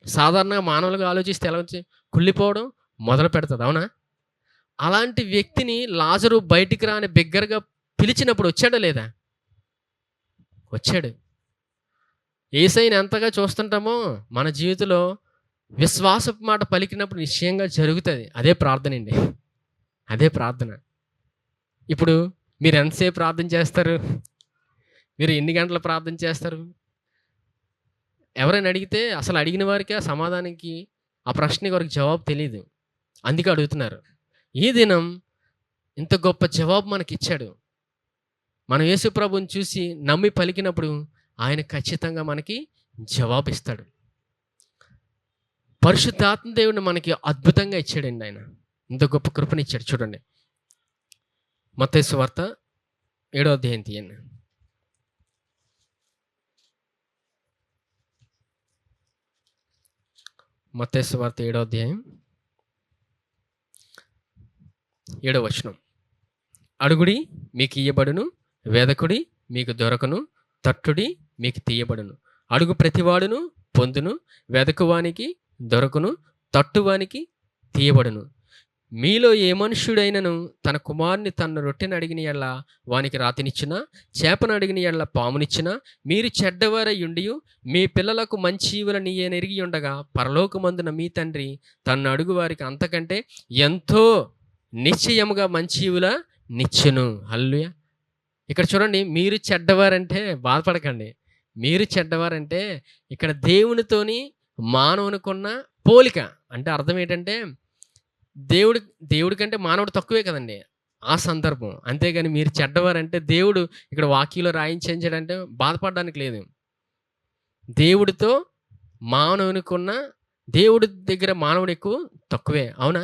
A: సాధారణంగా మానవులుగా ఆలోచిస్తే ఎలా కుళ్ళిపోవడం మొదలు పెడుతుంది. అవునా? అలాంటి వ్యక్తిని లాజరు బయటికి రాని బిగ్గరగా పిలిచినప్పుడు వచ్చాడా లేదా? వచ్చాడు. యేసయ్యని ఎంతగా చూస్తుంటామో మన జీవితంలో విశ్వాసపు మాట పలికినప్పుడు నిశ్చయంగా జరుగుతుంది. అదే ప్రార్థన అండి. అదే ప్రార్థన. ఇప్పుడు మీరు ఎంతసేపు ప్రార్థన చేస్తారు? మీరు ఎన్ని గంటలు ప్రార్థన చేస్తారు? ఎవరైనా అడిగితే అసలు అడిగిన వారికి ఆ సమాధానానికి, ఆ ప్రశ్నకి వారికి జవాబు తెలీదు. అందుకే అడుగుతున్నారు. ఈ దినం ఇంత గొప్ప జవాబు మనకిచ్చాడు. మనం యేసు ప్రభువుని చూసి నమ్మి పలికినప్పుడు ఆయన ఖచ్చితంగా మనకి జవాబిస్తాడు. పరిశుద్ధాత్మ దేవుడిని మనకి అద్భుతంగా ఇచ్చాడండి ఆయన. ఇంత గొప్ప కృపనిచ్చాడు. చూడండి, మత్తయి సువార్త 7వ అధ్యాయం తీయండి. మత్తయి సువార్త 7వ అధ్యాయం 7వ వచనం. అడుగుడి మీకు ఇయ్యబడును, వెదకుడి మీకు దొరకను, తట్టుడి మీకు తీయబడును. అడుగు ప్రతివాడును పొందును, వెదకువానికి దొరకును, తట్టువానికి తీయబడును. మీలో ఏ మనుష్యుడైనను తన కుమారుని తన రొట్టెను అడిగిన యెడల వానికి రాతినిచ్చునా, చేపను అడిగిన యెడల పామునిచ్చునా? మీరు చెడ్డవారై ఉండియు మీ పిల్లలకు మంచి ఈవులను ఎరిగి ఉండగా పరలోకమందున మీ తండ్రి తన్ను అడుగు వారికి అంతకంటే ఎంతో నిశ్చయముగా మంచి ఈవుల నిచ్చును. హల్లెలూయా! ఇక్కడ చూడండి, మీరు చెడ్డవారంటే బాధపడకండి. మీరు చెడ్డవారంటే ఇక్కడ దేవునితోని మానవునికున్న పోలిక. అంటే అర్థం ఏంటంటే దేవుడి కంటే మానవుడు తక్కువే కదండి ఆ సందర్భం. అంతేగాని మీరు చెడ్డవారంటే దేవుడు ఇక్కడ వాక్యంలో రాయించాడంటే బాధపడడానికి లేదు. దేవుడితో మానవునికున్న, దేవుడి దగ్గర మానవుడు ఎక్కువ తక్కువే. అవునా?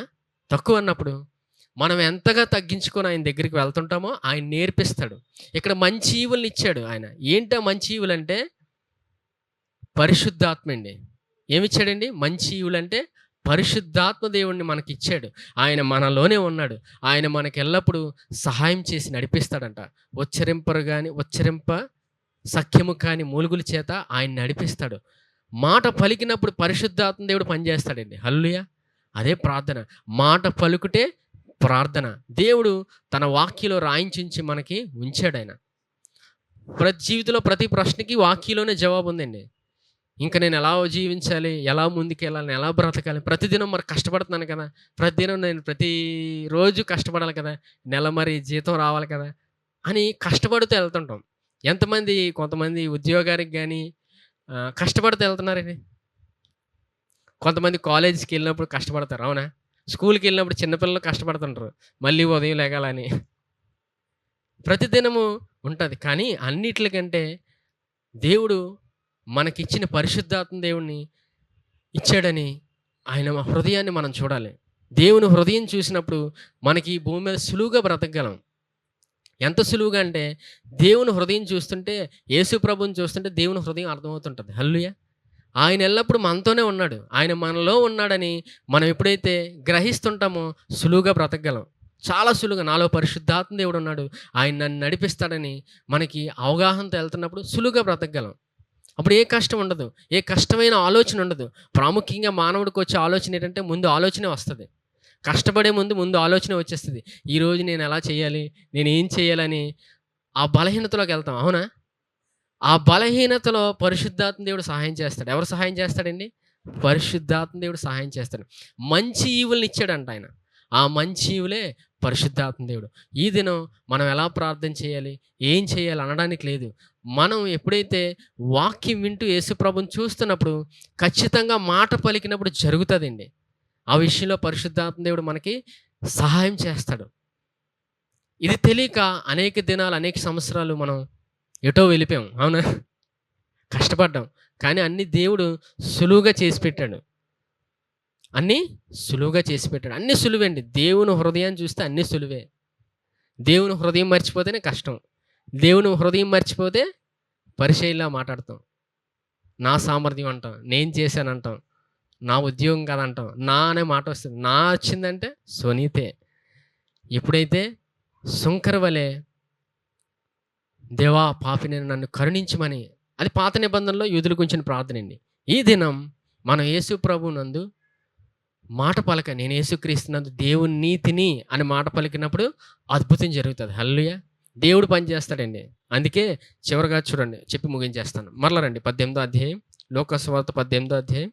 A: తక్కువ అన్నప్పుడు మనం ఎంతగా తగ్గించుకొని ఆయన దగ్గరికి వెళ్తుంటామో ఆయన నేర్పిస్తాడు. ఇక్కడ మంచి ఈవుల్ని ఇచ్చాడు ఆయన. ఏంటో మంచి ఈవులు అంటే పరిశుద్ధాత్మ అండి. ఏమిచ్చాడండి? మంచి ఈవులు అంటే పరిశుద్ధాత్మ దేవుణ్ణి మనకి ఇచ్చాడు. ఆయన మనలోనే ఉన్నాడు. ఆయన మనకి ఎల్లప్పుడూ సహాయం చేసి నడిపిస్తాడంట. ఉచ్చరింప సఖ్యము కాని మూలుగుల చేత ఆయన నడిపిస్తాడు. మాట పలికినప్పుడు పరిశుద్ధాత్మ దేవుడు పనిచేస్తాడండి. హల్లెలూయా! అదే ప్రార్థన. మాట పలుకుటే ప్రార్థన. దేవుడు తన వాక్యలో రాయించించి మనకి ఉంచాడాయన. ప్రతి జీవితంలో ప్రతి ప్రశ్నకి వాక్యలోనే జవాబుందండి. ఇంక నేనెలా జీవించాలి? ఎలా ముందుకెళ్ళాలి? ఎలా బ్రతకాలి? ప్రతిదినం మరి కష్టపడుతున్నాను కదా! ప్రతిదినం నేను ప్రతిరోజు కష్టపడాలి కదా! నెల మరి జీతం రావాలి కదా! అని కష్టపడుతూ ఎళ్తుంటాం. కొంతమంది ఉద్యోగానికి గాని కష్టపడుతూ ఎళ్తున్నారండి. కొంతమంది కాలేజ్‌కెళ్ళినప్పుడు కష్టపడతారు. అవునా? స్కూల్‌కెళ్ళినప్పుడు చిన్న పిల్లలు కష్టపడుతుంటారు. మళ్ళీ ఉదయం లెగాలని. ప్రతిదినము ఉంటది. కానీ అన్నిట్లికంటే దేవుడు మనకిచ్చిన పరిశుద్ధాత్మ దేవుడిని ఇచ్చాడని ఆయన హృదయాన్ని మనం చూడాలి. దేవుని హృదయం చూసినప్పుడు మనకి ఈ భూమి మీద సులువుగా బ్రతకగలం. ఎంత సులువుగా అంటే దేవుని హృదయం చూస్తుంటే, యేసు ప్రభువుని చూస్తుంటే దేవుని హృదయం అర్థమవుతుంటది. హల్లెలూయా! ఆయన ఎల్లప్పుడు మనతోనే ఉన్నాడు. ఆయన మనలో ఉన్నాడని మనం ఎప్పుడైతే గ్రహిస్తుంటామో సులువుగా బ్రతకగలం. చాలా సులువుగా నాలో పరిశుద్ధాత్మ దేవుడు ఉన్నాడు. ఆయన నన్ను నడిపిస్తాడని మనకి అవగాహనతో ఎళ్తున్నప్పుడు సులువుగా బ్రతకగలం. అప్పుడు ఏ కష్టం ఉండదు. ఏ కష్టమైన ఆలోచన ఉండదు. ప్రాముఖ్యంగా మానవుడికొచ్చే ఆలోచన ఏంటంటే ముందు ఆలోచనే వస్తది. కష్టపడే ముందు ఆలోచనే వచ్చేస్తది. ఈరోజు నేనెలా చేయాలి? నేనేం చేయాలని ఆ బలహీనతలోకెళ్తాం. అవునా? ఆ బలహీనతలో పరిశుద్ధాత్మ దేవుడు సహాయం చేస్తాడు. ఎవరు సహాయం చేస్తాడండి? పరిశుద్ధాత్మ దేవుడు సహాయం చేస్తాడు. మంచి ఈవులనిచ్చాడంట ఆయన. ఆ మంచి ఈవులే పరిశుద్ధాత్మ దేవుడు. ఈ దినం మనం ఎలా ప్రార్థన చేయాలి? ఏం చేయాలి? అనడానికి లేదు. మనం ఎప్పుడైతే వాక్యం వింటూ యేసు ప్రభువుని చూస్తున్నప్పుడు ఖచ్చితంగా మాట పలికినప్పుడు జరుగుతదండి. ఆ విషయంలో పరిశుద్ధాత్మ దేవుడు మనకి సహాయం చేస్తాడు. ఇది తెలియక అనేక దినాలు, అనేక సంవత్సరాలు మనం ఎటో వెళ్ళిపోయాం. అవునా? కష్టపడ్డాం. కానీ అన్నీ దేవుడు సులువుగా చేసి పెట్టాడు. అన్నీ సులువుగా చేసి పెట్టాడు. అన్నీ సులువండి. దేవుని హృదయాన్ని చూస్తే అన్నీ సులువే. దేవుని హృదయం మర్చిపోతేనే కష్టం. దేవుని హృదయం మర్చిపోతే పరిచయంలా మాట్లాడతాం. నా సామర్థ్యం అంటాం. నేను చేశానంటాం. నా ఉద్యోగం కాదంటాం. నా అనే మాట వస్తుంది. నా వచ్చిందంటే స్వనీతే. ఎప్పుడైతే సుంకర వలె దేవా పాపినైన నన్ను కరుణించమని, అది పాత నిబంధనలో యూదుల గురించిన ప్రార్థనండి. ఈ దినం మనం యేసు ప్రభువునందు మాట పలక నేను యేసుక్రీస్తునందు దేవుని నీతిని అని మాట పలికినప్పుడు అద్భుతం జరుగుతది. హల్లెలూయా! దేవుడు పని చేస్తాడండి. అందుకే చివరగా చూడండి చెప్పి ముగించేస్తాను. మరలా రండి 18థ్ అధ్యాయం, లూకా సువార్త 18థ్ అధ్యాయం.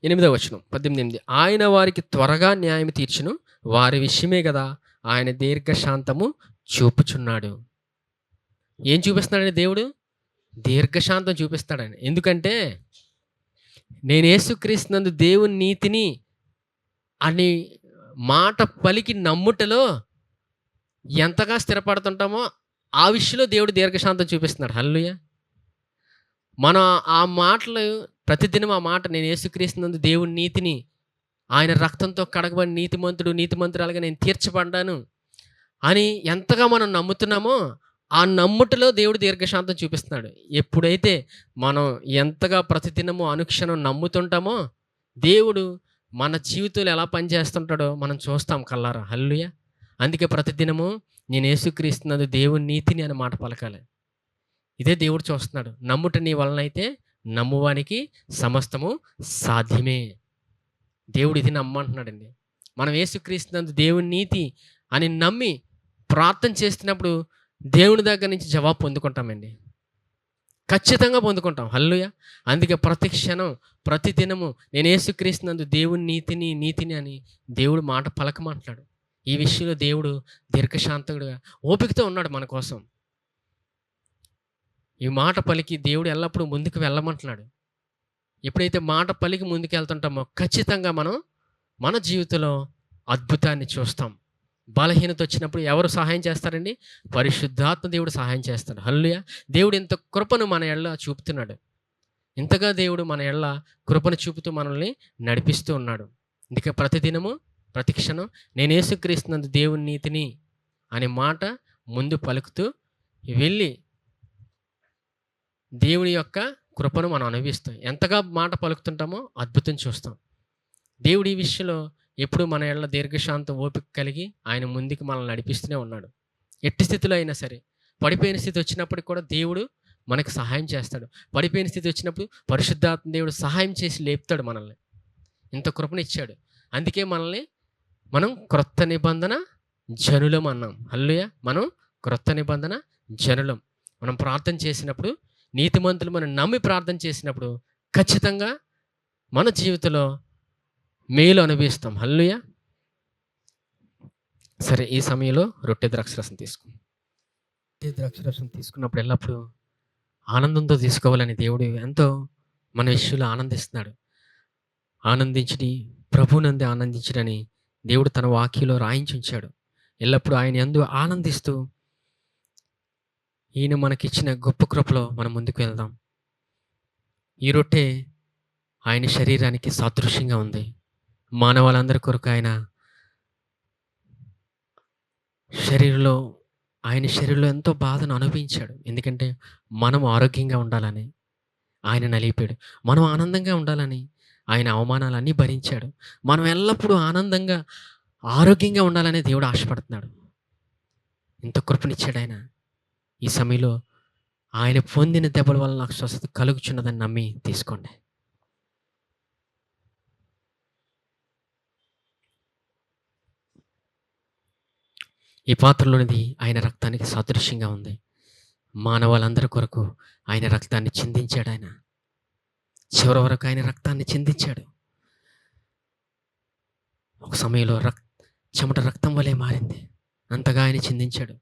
A: ఎనిమిదో వచనం 18. ఆయన వారికి త్వరగా న్యాయం తీర్చును. వారి విషయమే గదా ఆయన దీర్ఘశాంతము చూపుచున్నాడు. ఏం చూపిస్తున్నాడండి దేవుడు? దీర్ఘశాంతం చూపిస్తాడాయన. ఎందుకంటే నేను యేసుక్రీస్తునందు దేవుని నీతిని అని మాట పలికి నమ్ముటలో ఎంతగా స్థిరపడుతుంటామో ఆ విషయంలో దేవుడు దీర్ఘశాంతం చూపిస్తున్నాడు. హల్లెలూయా! మనం ఆ మాటలు ప్రతిదినం ఆ మాట నేను యేసుక్రీస్తునందు దేవుని నీతిని ఆయన రక్తంతో కడగబడిన నీతిమంతుడు, నీతిమంతురాలుగా నేను తీర్చబడ్డాను అని ఎంతగా మనం నమ్ముతున్నామో, ఆ నమ్ముటలో దేవుడు దీర్ఘశాంతం చూపిస్తున్నాడు. ఎప్పుడైతే మనం ఎంతగా ప్రతిదినము అనుక్షణం నమ్ముతుంటామో, దేవుడు మన జీవితంలో ఎలా పనిచేస్తుంటాడో మనం చూస్తాం కళ్ళారా. హల్లెలూయా! అందుకే ప్రతిదినము నేను యేసుక్రీస్తునందు దేవుని నీతిని అనే మాట పలకాలి. ఇదే దేవుడు చూస్తున్నాడు. నమ్ముట నీ వలనైతే నమ్మువానికి సమస్తము సాధ్యమే. దేవుడు ఇది నమ్మంటున్నాడండి. మనం యేసుక్రీస్తునందు దేవుని నీతి అని నమ్మి ప్రార్థన చేస్తున్నప్పుడు దేవుని దగ్గర నుంచి జవాబు పొందుకుంటామండి. ఖచ్చితంగా పొందుకుంటాం. హల్లెలూయా! అందుకే ప్రతి క్షణం, ప్రతి దినము నేను యేసుక్రీస్తునందు దేవుని నీతిని అని దేవుడు మాట పలకమంటున్నాడు. ఈ విషయంలో దేవుడు దీర్ఘశాంతుడుగా ఓపికతో ఉన్నాడు మన కోసం. ఈ మాట పలికి దేవుడు ఎల్లప్పుడూ ముందుకు వెళ్ళమంటున్నాడు. ఎప్పుడైతే మాట పలికి ముందుకెళ్తుంటామో ఖచ్చితంగా మనం మన జీవితంలో అద్భుతాన్ని చూస్తాం. బలహీనత వచ్చినప్పుడు ఎవరు సహాయం చేస్తారండి? పరిశుద్ధాత్మ దేవుడు సహాయం చేస్తాడు. హల్లెలూయా! దేవుడు ఇంత కృపను మన ఎడల చూపుతున్నాడు. ఇంతగా దేవుడు మన ఎడల కృపను చూపుతూ మనల్ని నడిపిస్తూ ఉన్నాడు. అందుకే ప్రతిదినము, ప్రతి క్షణం నేను యేసుక్రీస్తునందు దేవుని నీతిని అనే మాట ముందు పలుకుతూ వెళ్ళి దేవుని యొక్క కృపను మనం అనుభవిస్తాం. ఎంతగా మాట పలుకుతుంటామో అద్భుతం చూస్తాం. దేవుడు ఈ విషయంలో ఎప్పుడు మన యెడల దీర్ఘశాంతం, ఓపిక కలిగి ఆయన ముందుకు మనల్ని నడిపిస్తూనే ఉన్నాడు. ఎట్టి స్థితిలో అయినా సరే. పడిపోయిన స్థితి వచ్చినప్పటికి కూడా దేవుడు మనకు సహాయం చేస్తాడు. పడిపోయిన స్థితి వచ్చినప్పుడు పరిశుద్ధాత్మ దేవుడు సహాయం చేసి లేపుతాడు మనల్ని. ఇంత కృపనిచ్చాడు. అందుకే మనం క్రొత్త నిబంధన జనులం అన్నాం. హల్లెలూయా! మనం క్రొత్త నిబంధన జనులం. మనం ప్రార్థన చేసినప్పుడు, నీతిమంతులు మనం నమ్మి ప్రార్థన చేసినప్పుడు ఖచ్చితంగా మన జీవితంలో మేలు అనుభవిస్తాం. హల్లెలూయా! సరే, ఈ సమయంలో రొట్టె ద్రాక్షరసం తీసుకో. రొట్టె ద్రాక్షరసం తీసుకున్నప్పుడు ఎల్లప్పుడూ ఆనందంతో తీసుకోవాలని దేవుడు ఎంతో మన విషయంలో ఆనందిస్తున్నాడు. ఆనందించుడి, ప్రభువునందు ఆనందించుడని దేవుడు తన వాక్యంలో రాయించి ఉంచాడు. ఎల్లప్పుడూ ఆయన యందు ఆనందిస్తూ ఈయన మనకిచ్చిన గొప్ప కృపలో మనం ముందుకు వెళ్దాం. ఈ రొట్టె ఆయన శరీరానికి సాదృశ్యంగా ఉంది. మానవాళందరి కొరకు ఆయన శరీరంలో ఎంతో బాధను అనుభవించాడు. ఎందుకంటే మనం ఆరోగ్యంగా ఉండాలని ఆయన నలిపాడు. మనం ఆనందంగా ఉండాలని ఆయన అవమానాలన్నీ భరించాడు. మనం ఎల్లప్పుడూ ఆనందంగా, ఆరోగ్యంగా ఉండాలని దేవుడు ఆశపడుతున్నాడు. ఇంత కృపనిచ్చాడు ఆయన. ఈ సమయంలో ఆయన పొందిన దెబ్బల వల్ల నాకు స్వస్థత కలుగుచున్నదని నమ్మి తీసుకోండి. ఈ పాత్రలోనిది ఆయన రక్తానికి సాదృశ్యంగా ఉంది. మానవాళందరి కొరకు ఆయన రక్తాన్ని చిందించాడు. ఆయన చివరి వరకు ఆయన రక్తాన్ని చిందించాడు. ఒక సమయంలో చెమట రక్తం వలె మారింది. అంతగా ఆయన చిందించాడు.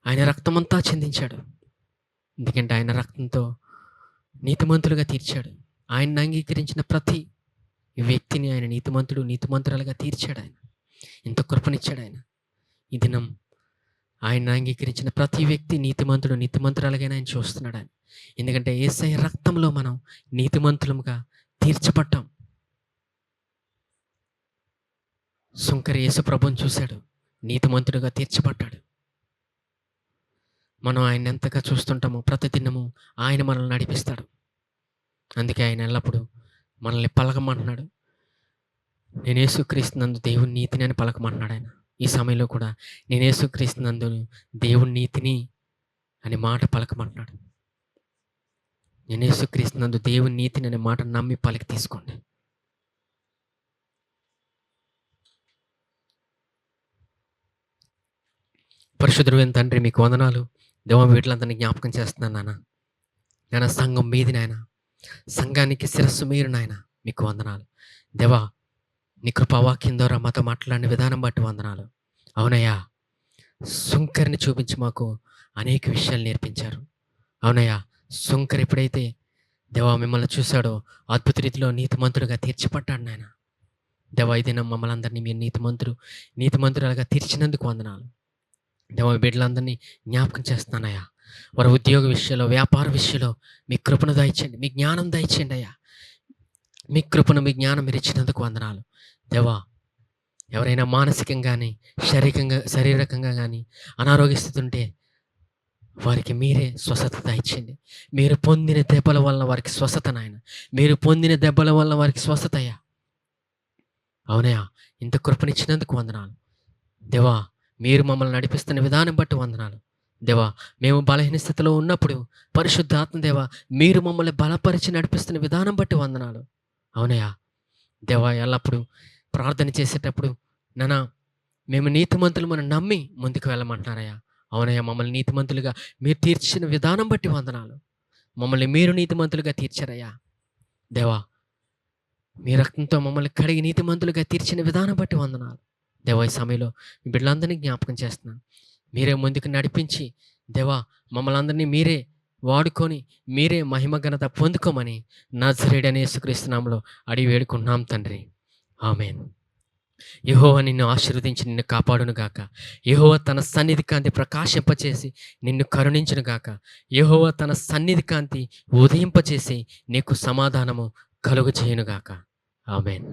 A: ఆయన రక్తమంతా చిందించాడు. ఎందుకంటే ఆయన రక్తంతో నీతిమంతులుగా తీర్చాడు. ఆయన్ని అంగీకరించిన ప్రతి వ్యక్తిని ఆయన నీతిమంతురాలుగా తీర్చాడు. ఆయన ఇంత కృపనిచ్చాడు. ఆయన ఈ దినం ఆయన అంగీకరించిన ప్రతి వ్యక్తి నీతిమంతురాలుగా ఆయన చూస్తున్నాడు. ఆయన ఎందుకంటే యేసయ్య రక్తంలో మనం నీతిమంతులుగా తీర్చబడ్డాం. సుంకరి యేసు ప్రభువుని చూశాడు, నీతిమంతుడుగా తీర్చబడ్డాడు. మనం ఆయన ఎంతగా చూస్తుంటామో ప్రతిదినము ఆయన మనల్ని నడిపిస్తాడు. అందుకే ఆయన ఎల్లప్పుడూ మనల్ని పలకమంటున్నాడు. నేను యేసుక్రీస్తునందు దేవుని నీతిని అని పలకమంటున్నాడు ఆయన. ఈ సమయంలో కూడా నేను యేసుక్రీస్తునందు దేవుని నీతిని అనే మాట పలకమంటున్నాడు. నేను యేసుక్రీస్తునందు దేవుని నీతిని అనే మాట నమ్మి పలికి తీసుకోండి. పరిశుద్ధుడైన తండ్రి, మీకు వందనాలు. దేవా, వీటిలందరినీ జ్ఞాపకం చేస్తున్నాను నాయన. సంఘం మీది నాయన, సంఘానికి శిరస్సు మీరు నాయన, మీకు వందనాలు. దేవా, నీ కృపావాక్యం ద్వారా మాతో మాట్లాడిన విధానం బట్టి వందనాలు. అవునయ్యా, సుంకరిని చూపించి మాకు అనేక విషయాలు నేర్పించారు. అవునయ్యా, సుంకర్ ఎప్పుడైతే దేవా మిమ్మల్ని చూశాడో అద్భుత రీతిలో నీతిమంతుడుగా తీర్చిపడ్డాడు నాయన. దేవా, ఈ దినం మమ్మల్ని అందరినీ మీరు నీతిమంతురాలుగా తీర్చినందుకు వందనాలు. దేవా, బిడ్డలందరినీ జ్ఞాపకం చేస్తున్నానయ్యా. వారి ఉద్యోగ విషయంలో, వ్యాపార విషయంలో మీ కృపను దయచేయండి, మీ జ్ఞానం దయచేయండి అయ్యా. మీ కృపను, మీ జ్ఞానం మీరు ఇచ్చినందుకు వందనాలు. దేవా, ఎవరైనా మానసికంగా కానీ శారీరకంగా కానీ అనారోగ్య స్థితి ఉంటే వారికి మీరే స్వస్థత దయచేయండి. మీరు పొందిన దెబ్బల వల్ల వారికి స్వస్థత నాయన. మీరు పొందిన దెబ్బల వల్ల వారికి స్వస్థత అయ్యా. అవునయ్యా, ఇంత కృపనిచ్చినందుకు వందనాలు. దేవా, మీరు మమ్మల్ని నడిపిస్తున్న విధానం బట్టి వందనాలు. దేవా, మేము బలహీన స్థితిలో ఉన్నప్పుడు పరిశుద్ధాత్మ దేవా మీరు మమ్మల్ని బలపరిచి నడిపిస్తున్న విధానం బట్టి వందనాలు. అవునయ్యా, దేవా, ఎల్లప్పుడూ ప్రార్థన చేసేటప్పుడు నానా మేము నీతిమంతులు మనం నమ్మి ముందుకు వెళ్ళమంటున్నారయ్యా. అవునయ్యా, మమ్మల్ని నీతిమంతులుగా మీరు తీర్చిన విధానం బట్టి వందనాలు. మమ్మల్ని మీరు నీతిమంతులుగా తీర్చారయ్యా. దేవా, మీ రక్తంతో మమ్మల్ని కడిగి నీతిమంతులుగా తీర్చిన విధానం బట్టి వందనాలు. దేవా, ఈ సమయంలో మీ బిడ్డలందరినీ జ్ఞాపకం చేస్తున్నాను. మీరే ముందుకు నడిపించి దేవా మమ్మల్ని అందరినీ మీరే వాడుకొని మీరే మహిమ ఘనత పొందుకోమని నజరేయుడైన యేసుక్రీస్తు నామములో అడిగి వేడుకుంటున్నాం తండ్రి. ఆమేన్. యెహోవా నిన్ను ఆశీర్వదించి నిన్ను కాపాడును గాక. యెహోవా తన సన్నిధి కాంతి ప్రకాశింపచేసి నిన్ను కరుణించును గాక. యెహోవా తన సన్నిధి కాంతి ఉదయింపచేసి నీకు సమాధానము కలుగజేయును గాక. ఆమేన్.